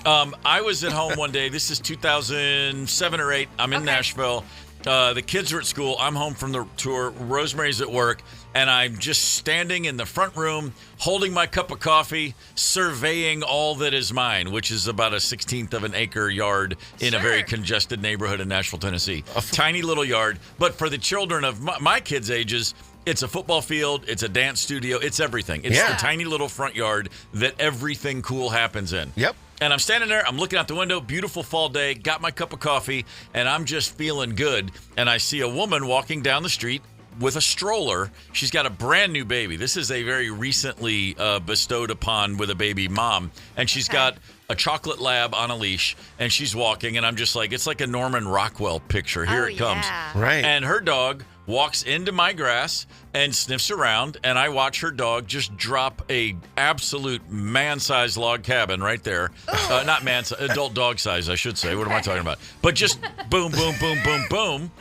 I was at home one day. This is 2007 or 8. I'm in Nashville. The kids are at school. I'm home from the tour. Rosemary's at work. And I'm just standing in the front room, holding my cup of coffee, surveying all that is mine, which is about a 16th of an acre yard in a very congested neighborhood in Nashville, Tennessee. A tiny little yard. But for the children of my kids' ages, it's a football field. It's a dance studio. It's everything. It's the tiny little front yard that everything cool happens in. Yep. And I'm standing there, I'm looking out the window, beautiful fall day, got my cup of coffee, and I'm just feeling good. And I see a woman walking down the street with a stroller. She's got a brand new baby. This is a very recently bestowed upon with a baby mom. And she's got a chocolate lab on a leash, and she's walking, and I'm just like, it's like a Norman Rockwell picture. Here it comes. Right. And her dog walks into my grass and sniffs around, and I watch her dog just drop a absolute man-sized log cabin right there. Not adult dog size, I should say. What am I talking about? But just boom, boom, boom, boom, boom.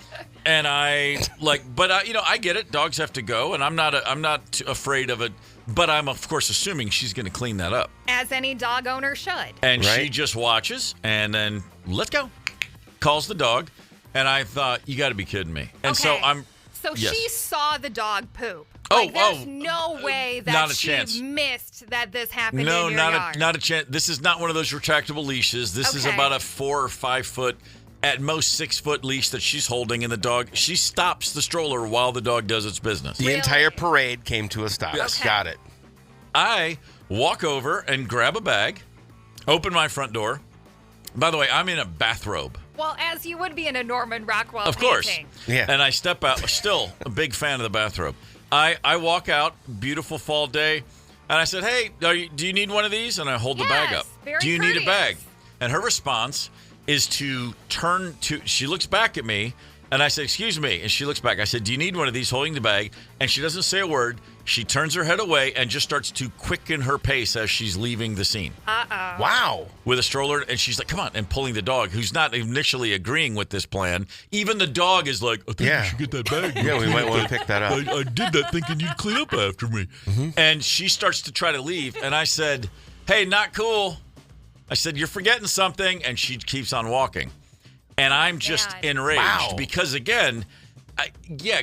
And I get it. Dogs have to go, and I'm not afraid of it. But I'm, of course, assuming she's going to clean that up. As any dog owner should. And she just watches, and then, let's go. Calls the dog. And I thought, you got to be kidding me. And so I'm... So she saw the dog poop. Oh, there's no way that not a she chance. missed that this happened in No, your yard. not a chance. This is not one of those retractable leashes. This is about a 4 or 5 foot, at most 6 foot leash that she's holding, and the dog, she stops the stroller while the dog does its business. The entire parade came to a stop. Yes. Got it. I walk over and grab a bag, open my front door. By the way, I'm in a bathrobe. Well, as you would be in a Norman Rockwell Of course. painting. Yeah. And I step out, still a big fan of the bathrobe. I walk out, beautiful fall day, and I said, hey, do you need one of these? And I hold the bag up. Very do you need a courteous. bag? And her response is to turn to, she looks back at me, and I said, excuse me. And she looks back. I said, do you need one of these, holding the bag? And she doesn't say a word. She turns her head away and just starts to quicken her pace as she's leaving the scene. Uh-oh. Wow. With a stroller, and she's like, come on, and pulling the dog, who's not initially agreeing with this plan. Even the dog is like, I think you should get that bag. Yeah, we might want to pick that up. I did that thinking you'd clean up after me. Mm-hmm. And she starts to try to leave, and I said, hey, not cool. I said, you're forgetting something, and she keeps on walking. And I'm just enraged because, again,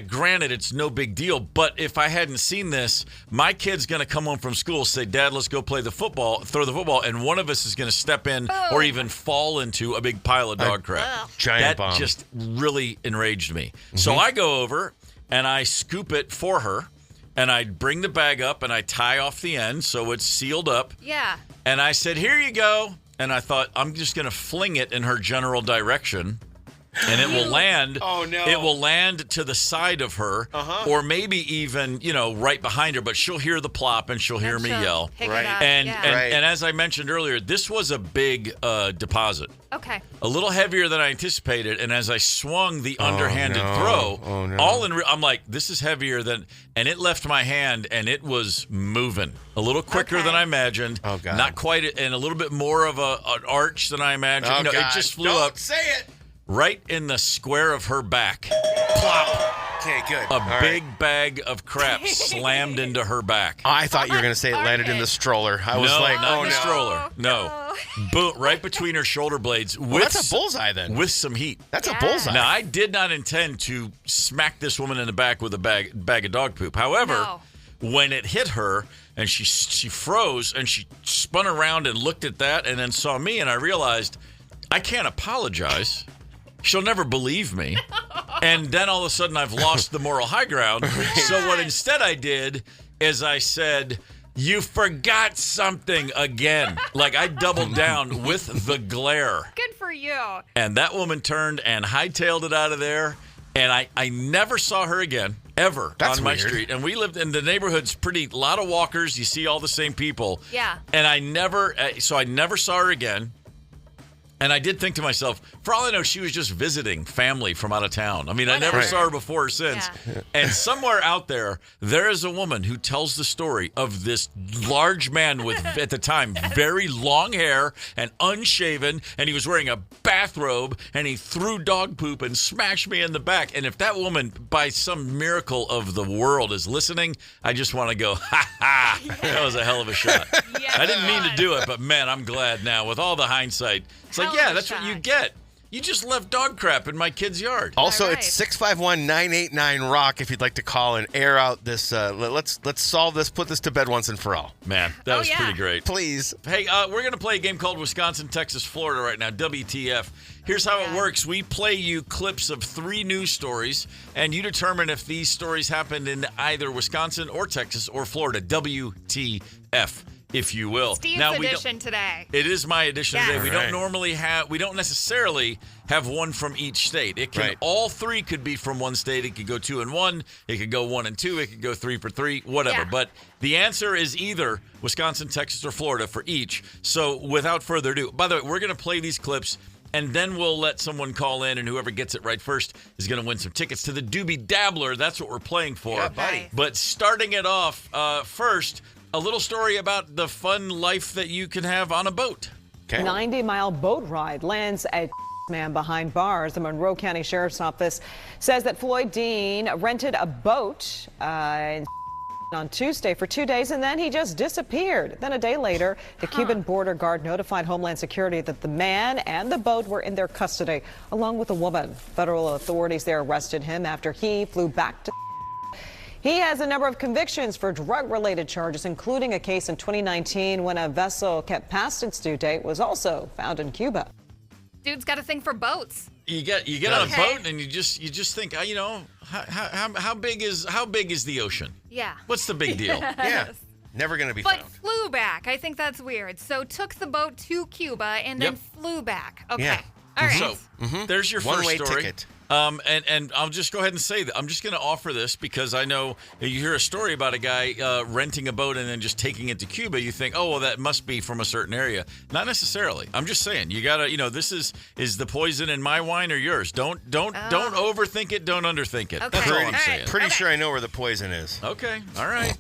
granted, it's no big deal, but if I hadn't seen this, my kid's going to come home from school, say, Dad, let's go play the football, throw the football, and one of us is going to step in or even fall into a big pile of dog crap. Giant bomb. That just really enraged me. So I go over, and I scoop it for her, and I bring the bag up, and I tie off the end so it's sealed up. Yeah. And I said, here you go. And I thought, I'm just going to fling it in her general direction. And it will land. Oh, no. It will land to the side of her, or maybe even, right behind her. But she'll hear the plop and she'll hear me yell. Right. And as I mentioned earlier, this was a big deposit. Okay. A little heavier than I anticipated. And as I swung the underhanded throw, I'm like, this is heavier than. And it left my hand, and it was moving a little quicker than I imagined. Oh, God. Not quite, and a little bit more of an arch than I imagined. Oh, God. It just flew up. Say it. Right in the square of her back. Plop. Okay, good. A big bag of crap slammed into her back. I thought you were going to say it landed in the stroller. I was like, not in no. the stroller. No. Boom, right between her shoulder blades. That's a bullseye then. With some heat. That's a bullseye. Now, I did not intend to smack this woman in the back with a bag of dog poop. However, when it hit her and she froze and she spun around and looked at that and then saw me, and I realized I can't apologize. She'll never believe me. And then all of a sudden I've lost the moral high ground. So what instead I did is I said, you forgot something again. Like I doubled down with the glare. Good for you. And that woman turned and hightailed it out of there. And I never saw her again, ever, on my street. And we lived in the neighborhood's a lot of walkers. You see all the same people. Yeah. And I never saw her again. And I did think to myself, for all I know, she was just visiting family from out of town. I mean, I never saw her before or since. Yeah. And somewhere out there is a woman who tells the story of this large man with, at the time, very long hair and unshaven, and he was wearing a bathrobe, and he threw dog poop and smashed me in the back. And if that woman, by some miracle of the world, is listening, I just want to go, ha, that was a hell of a shot. Yes. I didn't mean to do it, but man, I'm glad now. With all the hindsight, it's like, yeah, that's what you get. You just left dog crap in my kid's yard. Also, it's 651-989-ROCK if you'd like to call and air out this. Let's solve this, put this to bed once and for all. Man, that was pretty great. Please. Hey, we're going to play a game called Wisconsin, Texas, Florida right now, WTF. Here's how it works. We play you clips of 3 news stories, and you determine if these stories happened in either Wisconsin or Texas or Florida. WTF. If you will. Steve's edition today. It is my edition today. We don't necessarily have one from each state. It can all 3 could be from one state. It could go 2 and 1. It could go 1 and 2. It could go 3 for 3. Whatever. Yeah. But the answer is either Wisconsin, Texas, or Florida for each. So without further ado, by the way, we're going to play these clips. And then we'll let someone call in, and whoever gets it right first is going to win some tickets to the Doobie Dabbler. That's what we're playing for. Yeah, buddy. But starting it off first, a little story about the fun life that you can have on a boat. Okay. 90-mile boat ride lands a man behind bars. The Monroe County Sheriff's Office says that Floyd Dean rented a boat on Tuesday for 2 days, and then he just disappeared. Then a day later, the Cuban border guard notified Homeland Security that the man and the boat were in their custody, along with a woman. Federal authorities there arrested him after he flew back to. He has a number of convictions for drug-related charges, including a case in 2019 when a vessel kept past its due date was also found in Cuba. Dude's got a thing for boats. You get on a boat and you just think, how big is the ocean? Yeah. What's the big deal? Yeah. Never going to be found. But flew back. I think that's weird. So took the boat to Cuba and then flew back. Okay. Yeah. All right. So there's your first one-way story. ticket. And I'll just go ahead and say that I'm just going to offer this because I know you hear a story about a guy renting a boat and then just taking it to Cuba. You think, oh, well, that must be from a certain area. Not necessarily. I'm just saying you got to, this is the poison in my wine or yours. Don't overthink it. Don't underthink it. Okay. That's all I'm saying. Pretty sure I know where the poison is. Okay. All right.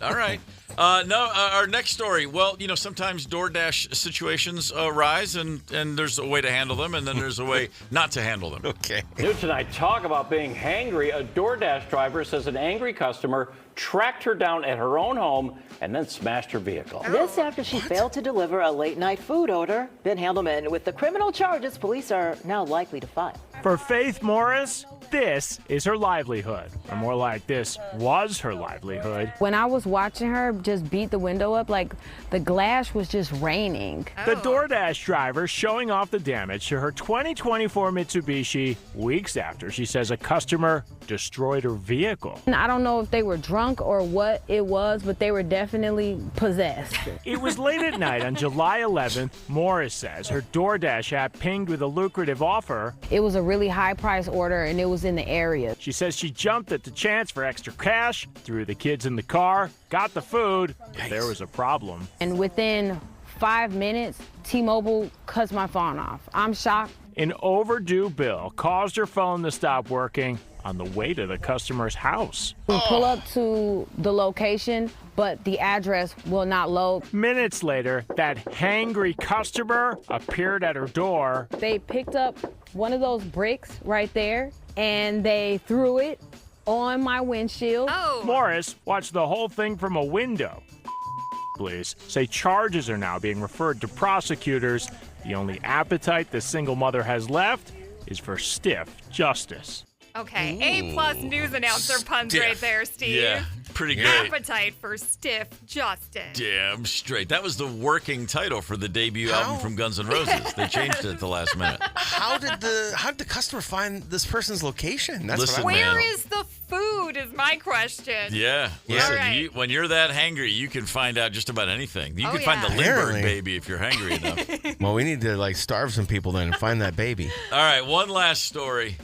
Our next story. Well, sometimes DoorDash situations arise, and there's a way to handle them, and then there's a way not to handle them. Okay. New tonight, talk about being hangry. A DoorDash driver says an angry customer tracked her down at her own home and then smashed her vehicle. This after she failed to deliver a late-night food order. Ben Handelman with the criminal charges police are now likely to file. For Faith Morris, this is her livelihood. Or more like this was her livelihood. When I was watching her just beat the window up, like the glass was just raining. The DoorDash driver showing off the damage to her 2024 Mitsubishi weeks after she says a customer destroyed her vehicle. And I don't know if they were drunk or what it was, but they were definitely possessed. It was late at night on July 11th. Morris says her DoorDash app pinged with a lucrative offer. It was a really high price order and it was in the area. She says she jumped at the chance for extra cash, threw the kids in the car, got the food, but there was a problem. And within 5 minutes, T-Mobile cuts my phone off. I'm shocked. An overdue bill caused her phone to stop working on the way to the customer's house. We pull up to the location, but the address will not load. Minutes later, that hangry customer appeared at her door. They picked up one of those bricks right there, and they threw it on my windshield. Morris watched the whole thing from a window. Police say charges are now being referred to prosecutors. The only appetite the single mother has left is for stiff justice. Okay, A+ news announcer puns right there, Steve. Yeah, pretty great. Appetite for stiff justice. Damn straight. That was the working title for the debut album from Guns N' Roses. They changed it at the last minute. How did the customer find this person's location? Where is the food is my question. Yeah. Listen, when you're that hangry, you can find out just about anything. You can find the Lindbergh baby if you're hangry enough. Well, we need to starve some people then and find that baby. All right, one last story.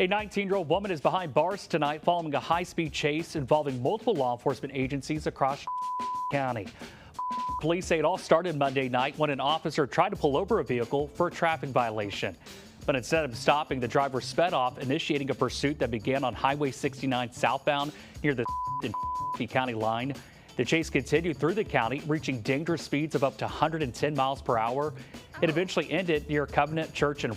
A 19-year-old woman is behind bars tonight following a high-speed chase involving multiple law enforcement agencies across County. Police say it all started Monday night when an officer tried to pull over a vehicle for a traffic violation. But instead of stopping, the driver sped off, initiating a pursuit that began on Highway 69 southbound near the County line. The chase continued through the county, reaching dangerous speeds of up to 110 miles per hour. It eventually ended near Covenant Church and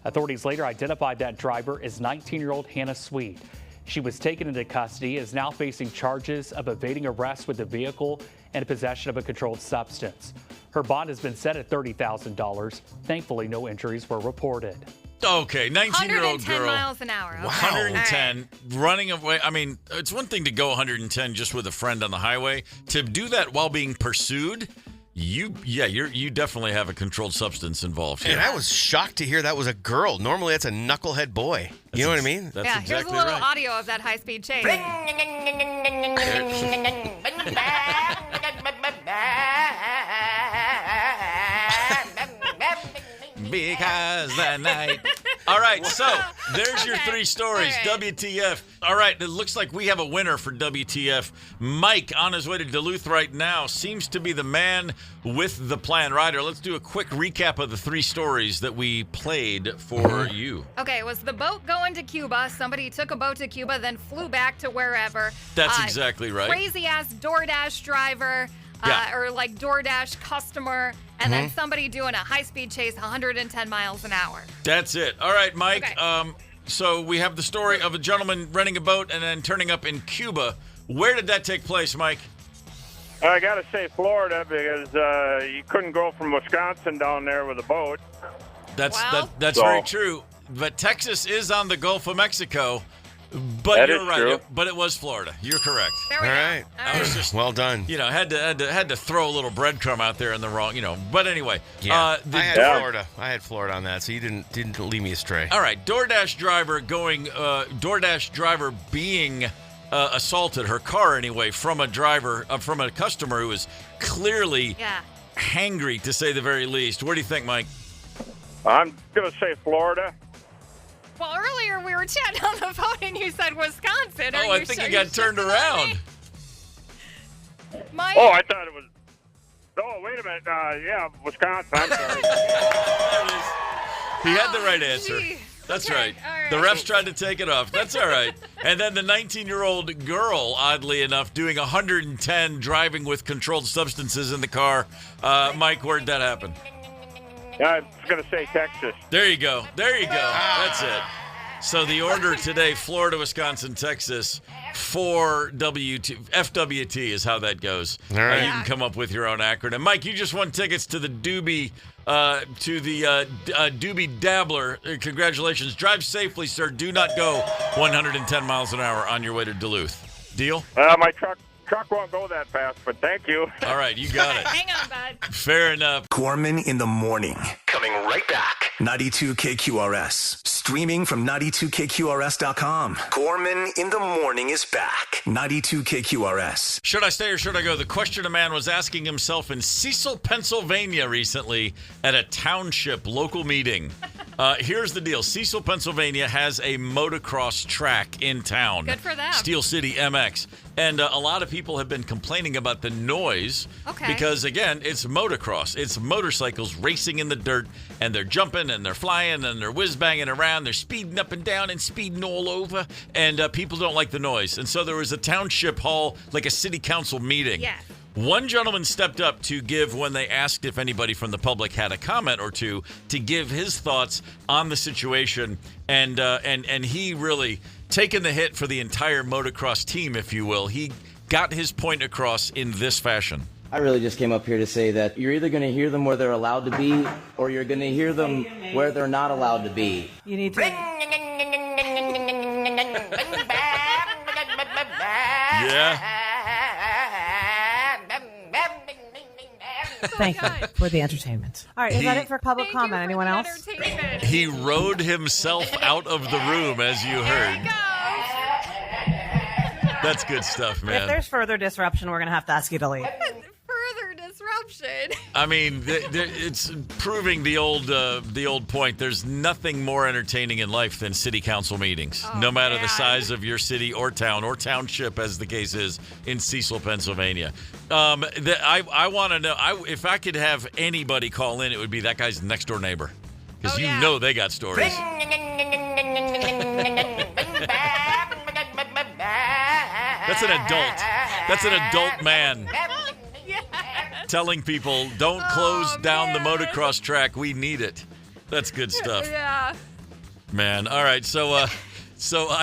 authorities later identified that driver as 19-year-old Hannah Sweet. She was taken into custody and is now facing charges of evading arrest with the vehicle and possession of a controlled substance. Her bond has been set at $30,000. Thankfully, no injuries were reported. Okay, 19-year-old girl. 110 miles an hour. Okay. 110, running away. I mean, it's one thing to go 110 just with a friend on the highway. To do that while being pursued, you definitely have a controlled substance involved here. And I was shocked to hear that was a girl. Normally, that's a knucklehead boy. You know what I mean? That's exactly here's a little audio of that high-speed chase. Because that night. All right, so there's your three stories. Right. WTF. All right, it looks like we have a winner for WTF. Mike, on his way to Duluth right now, seems to be the man with the plan. Ryder, let's do a quick recap of the three stories that we played for you. Okay, it was the boat going to Cuba. Somebody took a boat to Cuba, then flew back to wherever. That's exactly right. Crazy-ass DoorDash driver. Or like DoorDash customer, and then somebody doing a high-speed chase 110 miles an hour. That's it. All right, Mike. Okay. So we have the story of a gentleman renting a boat and then turning up in Cuba. Where did that take place, Mike? I got to say Florida because you couldn't go from Wisconsin down there with a boat. That's very true. But Texas is on the Gulf of Mexico. But that you're right. True. But it was Florida. You're correct. There we go. Right. I was just well done. Had to throw a little breadcrumb out there in the wrong. But anyway. Yeah. I had Florida. I had Florida on that, so you didn't lead me astray. All right. DoorDash driver being assaulted, her car anyway, from a customer who was clearly hangry, to say the very least. What do you think, Mike? I'm gonna say Florida. Well, earlier we were chatting on the phone and you said Wisconsin. I think you got turned around. Mike? Oh, I thought it was. Oh, wait a minute. Yeah, Wisconsin. I'm sorry. He had the right answer. That's right. The refs tried to take it off. That's all right. And then the 19-year-old girl, oddly enough, doing 110, driving with controlled substances in the car. Mike, where'd that happen? I'm going to say Texas. There you go. That's it. So the order today, Florida, Wisconsin, Texas, for FWT is how that goes. All right. You can come up with your own acronym. Mike, you just won tickets to the Doobie, Doobie Dabbler. Congratulations. Drive safely, sir. Do not go 110 miles an hour on your way to Duluth. Deal? My truck won't go that fast, but thank you. All right, you got it. Hang on, bud. Fair enough. Gorman in the morning. Coming right back. 92 KQRS. Streaming from 92KQRS.com. Gorman in the morning is back. 92 KQRS. Should I stay or should I go? The question a man was asking himself in Cecil, Pennsylvania recently at a township local meeting. Here's the deal. Cecil, Pennsylvania has a motocross track in town. Good for them. Steel City MX. And a lot of people have been complaining about the noise because, again, it's motocross. It's motorcycles racing in the dirt, and they're jumping, and they're flying, and they're whiz-banging around. They're speeding up and down and speeding all over, and people don't like the noise. And so there was a township hall, like a city council meeting. Yeah. One gentleman stepped up to give, when they asked if anybody from the public had a comment or two, to give his thoughts on the situation, and he really taken the hit for the entire motocross team, if you will. He got his point across in this fashion. I really just came up here to say that you're either going to hear them where they're allowed to be, or you're going to hear them where they're not allowed to be. You need to. Yeah. Thank you for the entertainment. All right, is that it for public comment? Anyone else? He rode himself out of the room, as you heard. That's good stuff, man. If there's further disruption, we're going to have to ask you to leave. Further disruption. I mean, it's proving the old point. There's nothing more entertaining in life than city council meetings, no matter the size of your city or town or township, as the case is in Cecil, Pennsylvania. I want to know if I could have anybody call in, it would be that guy's next door neighbor, because you know they got stories. That's an adult. That's an adult man. Telling people, don't close down the motocross track. We need it. That's good stuff. Yeah. Man. All right. So I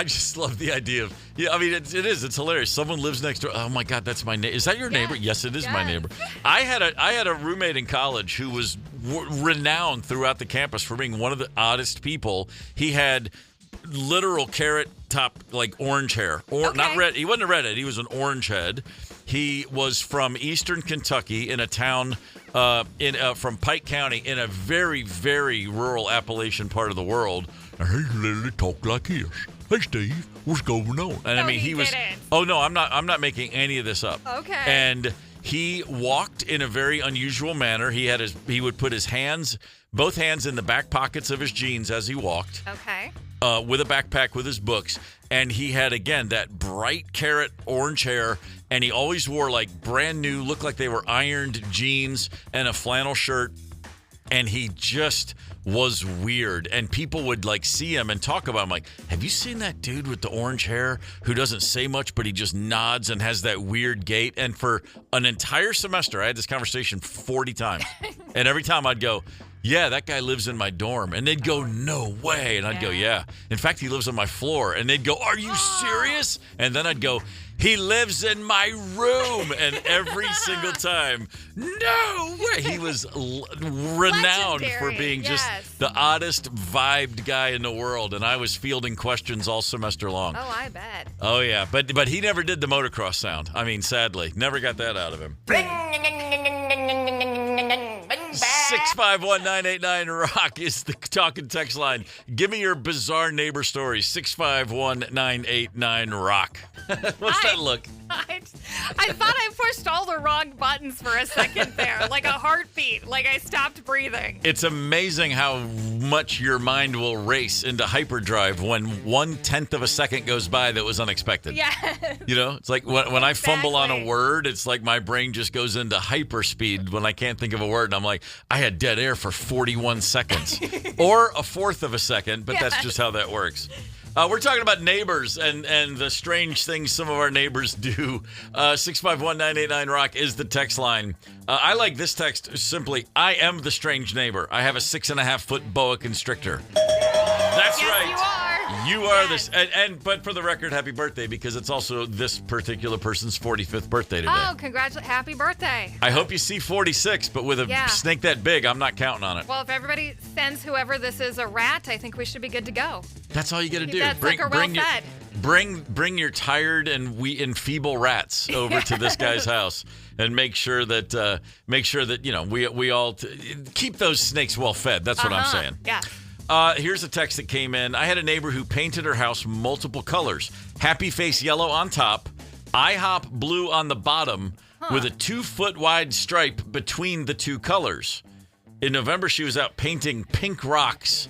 just love the idea of, I mean, it is. It's hilarious. Someone lives next door. Oh, my God, that's my neighbor. Is that your neighbor? Yes, it is my neighbor. I had a roommate in college who was renowned throughout the campus for being one of the oddest people. He had literal carrot top, like orange hair. Not red. He wasn't a redhead. He was an orange head. He was from eastern Kentucky in a town from Pike County in a very, very rural Appalachian part of the world. And he literally talked like this. Hey, Steve, what's going on? And I mean, he was. Didn't. Oh no, I'm not making any of this up. Okay. And he walked in a very unusual manner. He would put his both hands in the back pockets of his jeans as he walked. Okay. With a backpack with his books. And he had, again, that bright carrot orange hair. And he always wore, like, brand new, looked like they were ironed jeans and a flannel shirt. And he just was weird. And people would, like, see him and talk about him. Like, have you seen that dude with the orange hair who doesn't say much, but he just nods and has that weird gait? And for an entire semester, I had this conversation 40 times. And every time I'd go, yeah, that guy lives in my dorm. And they'd go, no way. And I'd go, yeah. In fact, he lives on my floor. And they'd go, are you serious? And then I'd go, he lives in my room. And every single time, no way. He was renowned for being just the oddest vibed guy in the world. And I was fielding questions all semester long. Oh, I bet. Oh, yeah. But he never did the motocross sound. I mean, sadly. Never got that out of him. 651-989-ROCK is the talking text line. Give me your bizarre neighbor stories. 651-989-ROCK. What's that look? I thought I pushed all the wrong buttons for a second there, like a heartbeat, like I stopped breathing. It's amazing how much your mind will race into hyperdrive when 1/10 of a second goes by that was unexpected. Yeah. You know, it's like when I fumble on a word, it's like my brain just goes into hyperspeed when I can't think of a word. And I'm like, I had dead air for 41 seconds or 1/4 of a second, but that's just how that works. We're talking about neighbors and the strange things some of our neighbors do. 651-989-ROCK is the text line. I like this text simply. I am the strange neighbor. I have a 6.5-foot boa constrictor. That's right. You are. You are this. But for the record, happy birthday, because it's also this particular person's 45th birthday today. Oh, happy birthday. I hope you see 46, but with a snake that big, I'm not counting on it. Well, if everybody sends whoever this is a rat, I think we should be good to go. That's all you got to do. That's like Bring your tired and feeble rats over to this guy's house and make sure that you know we all keep those snakes well fed. That's what I'm saying. Yeah. Here's a text that came in. I had a neighbor who painted her house multiple colors. Happy face yellow on top, IHOP blue on the bottom, with a 2-foot wide stripe between the two colors. In November, she was out painting pink rocks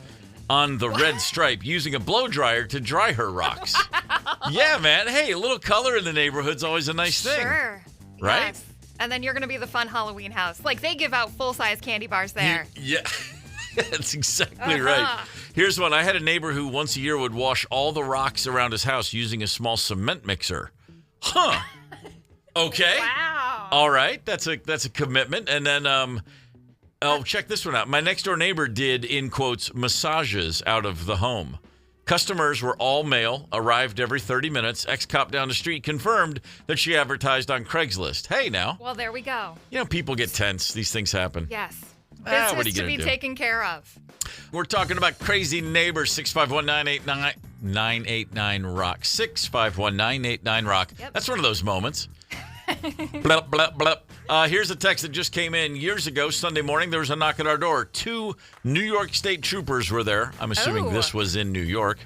on the red stripe using a blow dryer to dry her rocks. Yeah, man. Hey, a little color in the neighborhood's always a nice thing. Sure. Right? Yes. And then you're going to be the fun Halloween house. Like, they give out full-size candy bars there. Yeah. That's exactly right. Here's one. I had a neighbor who once a year would wash all the rocks around his house using a small cement mixer. Huh. Okay. Wow. All right. That's a commitment. And then, check this one out. My next door neighbor did, in quotes, massages out of the home. Customers were all male, arrived every 30 minutes. Ex-cop down the street confirmed that she advertised on Craigslist. Hey, now. Well, there we go. You know, people get tense. These things happen. Yes. What are you Business to gonna be do? taken care of. We're talking about crazy neighbors. 651-989. 651-989-ROCK. 651-989-ROCK. Yep. That's one of those moments. Blup, blup, blup. Here's a text that just came in years ago. Sunday morning, there was a knock at our door. 2 New York State troopers were there. I'm assuming this was in New York.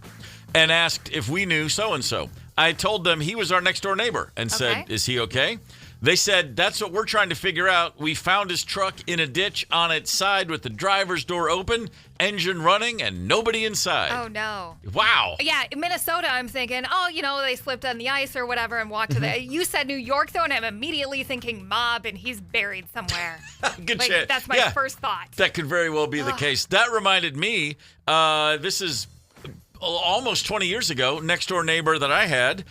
And asked if we knew so-and-so. I told them he was our next-door neighbor and said, is he okay? They said, that's what we're trying to figure out. We found his truck in a ditch on its side with the driver's door open, engine running, and nobody inside. Oh, no. Wow. Yeah, in Minnesota, I'm thinking, they slipped on the ice or whatever and walked to the... You said New York, though, and I'm immediately thinking mob, and he's buried somewhere. Good chance. That's my first thought. That could very well be the case. That reminded me, this is almost 20 years ago, next-door neighbor that I had,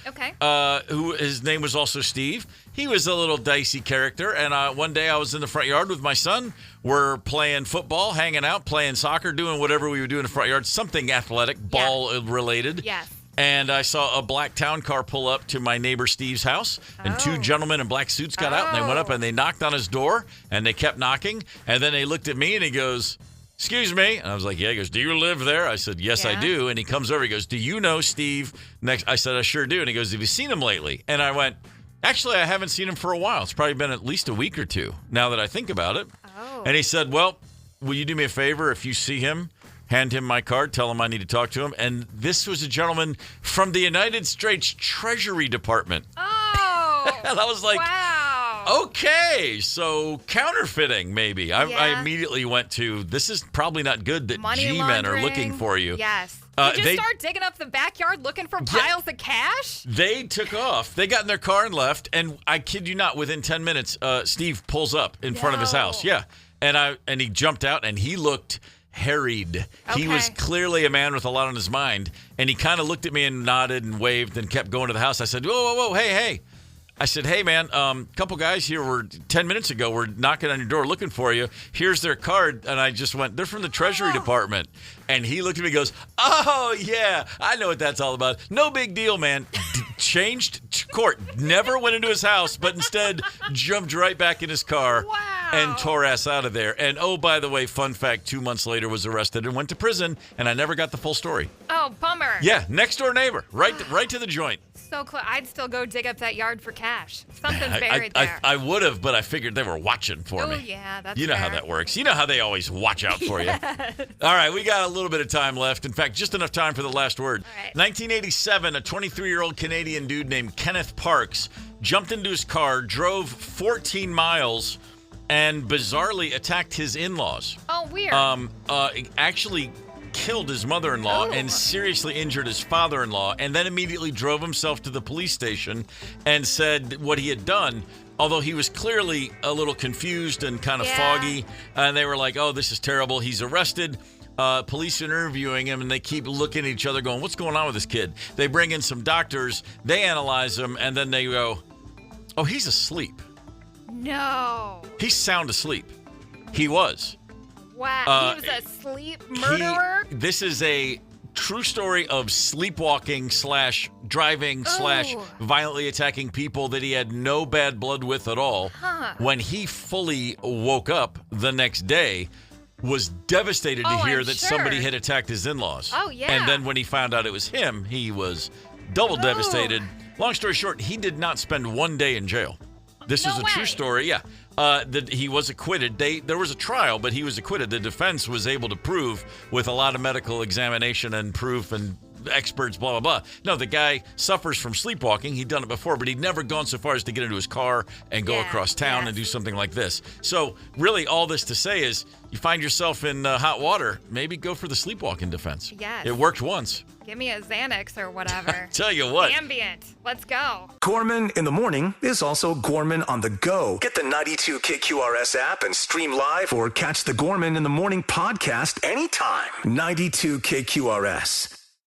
who his name was also Steve. He was a little dicey character, and one day I was in the front yard with my son. We're playing football, hanging out, playing soccer, doing whatever we would do in the front yard, something athletic, ball-related. Yes. And I saw a black town car pull up to my neighbor Steve's house, and 2 gentlemen in black suits got out, and they went up and they knocked on his door, and they kept knocking, and then they looked at me, and he goes, excuse me. And I was like, yeah. He goes, do you live there? I said, yes, I do. And he comes over. He goes, do you know Steve? Next, I said, I sure do. And he goes, have you seen him lately? And I went, actually, I haven't seen him for a while. It's probably been at least a week or 2 now that I think about it. And he said, well, will you do me a favor? If you see him, hand him my card. Tell him I need to talk to him. And this was a gentleman from the United States Treasury Department. Oh. And I was like, wow. Okay, so counterfeiting, maybe. I immediately went to, this is probably not good that G-men are looking for you. Yes. Did you start digging up the backyard looking for piles of cash? They took off. They got in their car and left, and I kid you not, within 10 minutes, Steve pulls up in front of his house. Yeah, and he jumped out, and he looked harried. He was clearly a man with a lot on his mind, and he kind of looked at me and nodded and waved and kept going to the house. I said, whoa, hey. I said, hey, man, a couple guys here were 10 minutes ago. We're knocking on your door looking for you. Here's their card. And I just went, they're from the Treasury Department. And he looked at me and goes, oh, yeah, I know what that's all about. No big deal, man. Changed court. Never went into his house, but instead jumped right back in his car and tore ass out of there. And, oh, by the way, fun fact, 2 months later was arrested and went to prison. And I never got the full story. Oh, bummer. Yeah, next door neighbor. Right to the joint. So close. I'd still go dig up that yard for cash. Something's buried there. I would have, but I figured they were watching for me. Oh, yeah, that's You know how that works. You know how they always watch out for you. All right, we got a little bit of time left. In fact, just enough time for the last word. All right. 1987, a 23-year-old Canadian dude named Kenneth Parks jumped into his car, drove 14 miles, and bizarrely attacked his in-laws. Oh, weird. Actually killed his mother-in-law and seriously injured his father-in-law, and then immediately drove himself to the police station and said what he had done, although he was clearly a little confused and kind of foggy, and they were like, oh, this is terrible. He's arrested. Police are interviewing him, and they keep looking at each other going, what's going on with this kid? They bring in some doctors, they analyze him, and then they go, oh, he's asleep. No. He's sound asleep. He was. Wow, he was a sleep murderer? This is a true story of sleepwalking / driving / violently attacking people that he had no bad blood with at all. When he fully woke up the next day, was devastated to hear that somebody had attacked his in-laws. Oh, yeah. And then when he found out it was him, he was double devastated. Long story short, he did not spend 1 day in jail. This is a true story, yeah. That he was acquitted. There was a trial, but he was acquitted. The defense was able to prove with a lot of medical examination and proof and experts, blah, blah, blah. No, the guy suffers from sleepwalking. He'd done it before, but he'd never gone so far as to get into his car and go across town and do something like this. So really all this to say is you find yourself in hot water, maybe go for the sleepwalking defense. Yes. It worked once. Give me a Xanax or whatever. Tell you what. Ambient. Let's go. Gorman in the morning is also Gorman on the go. Get the 92 KQRS app and stream live or catch the Gorman in the morning podcast anytime. 92 KQRS.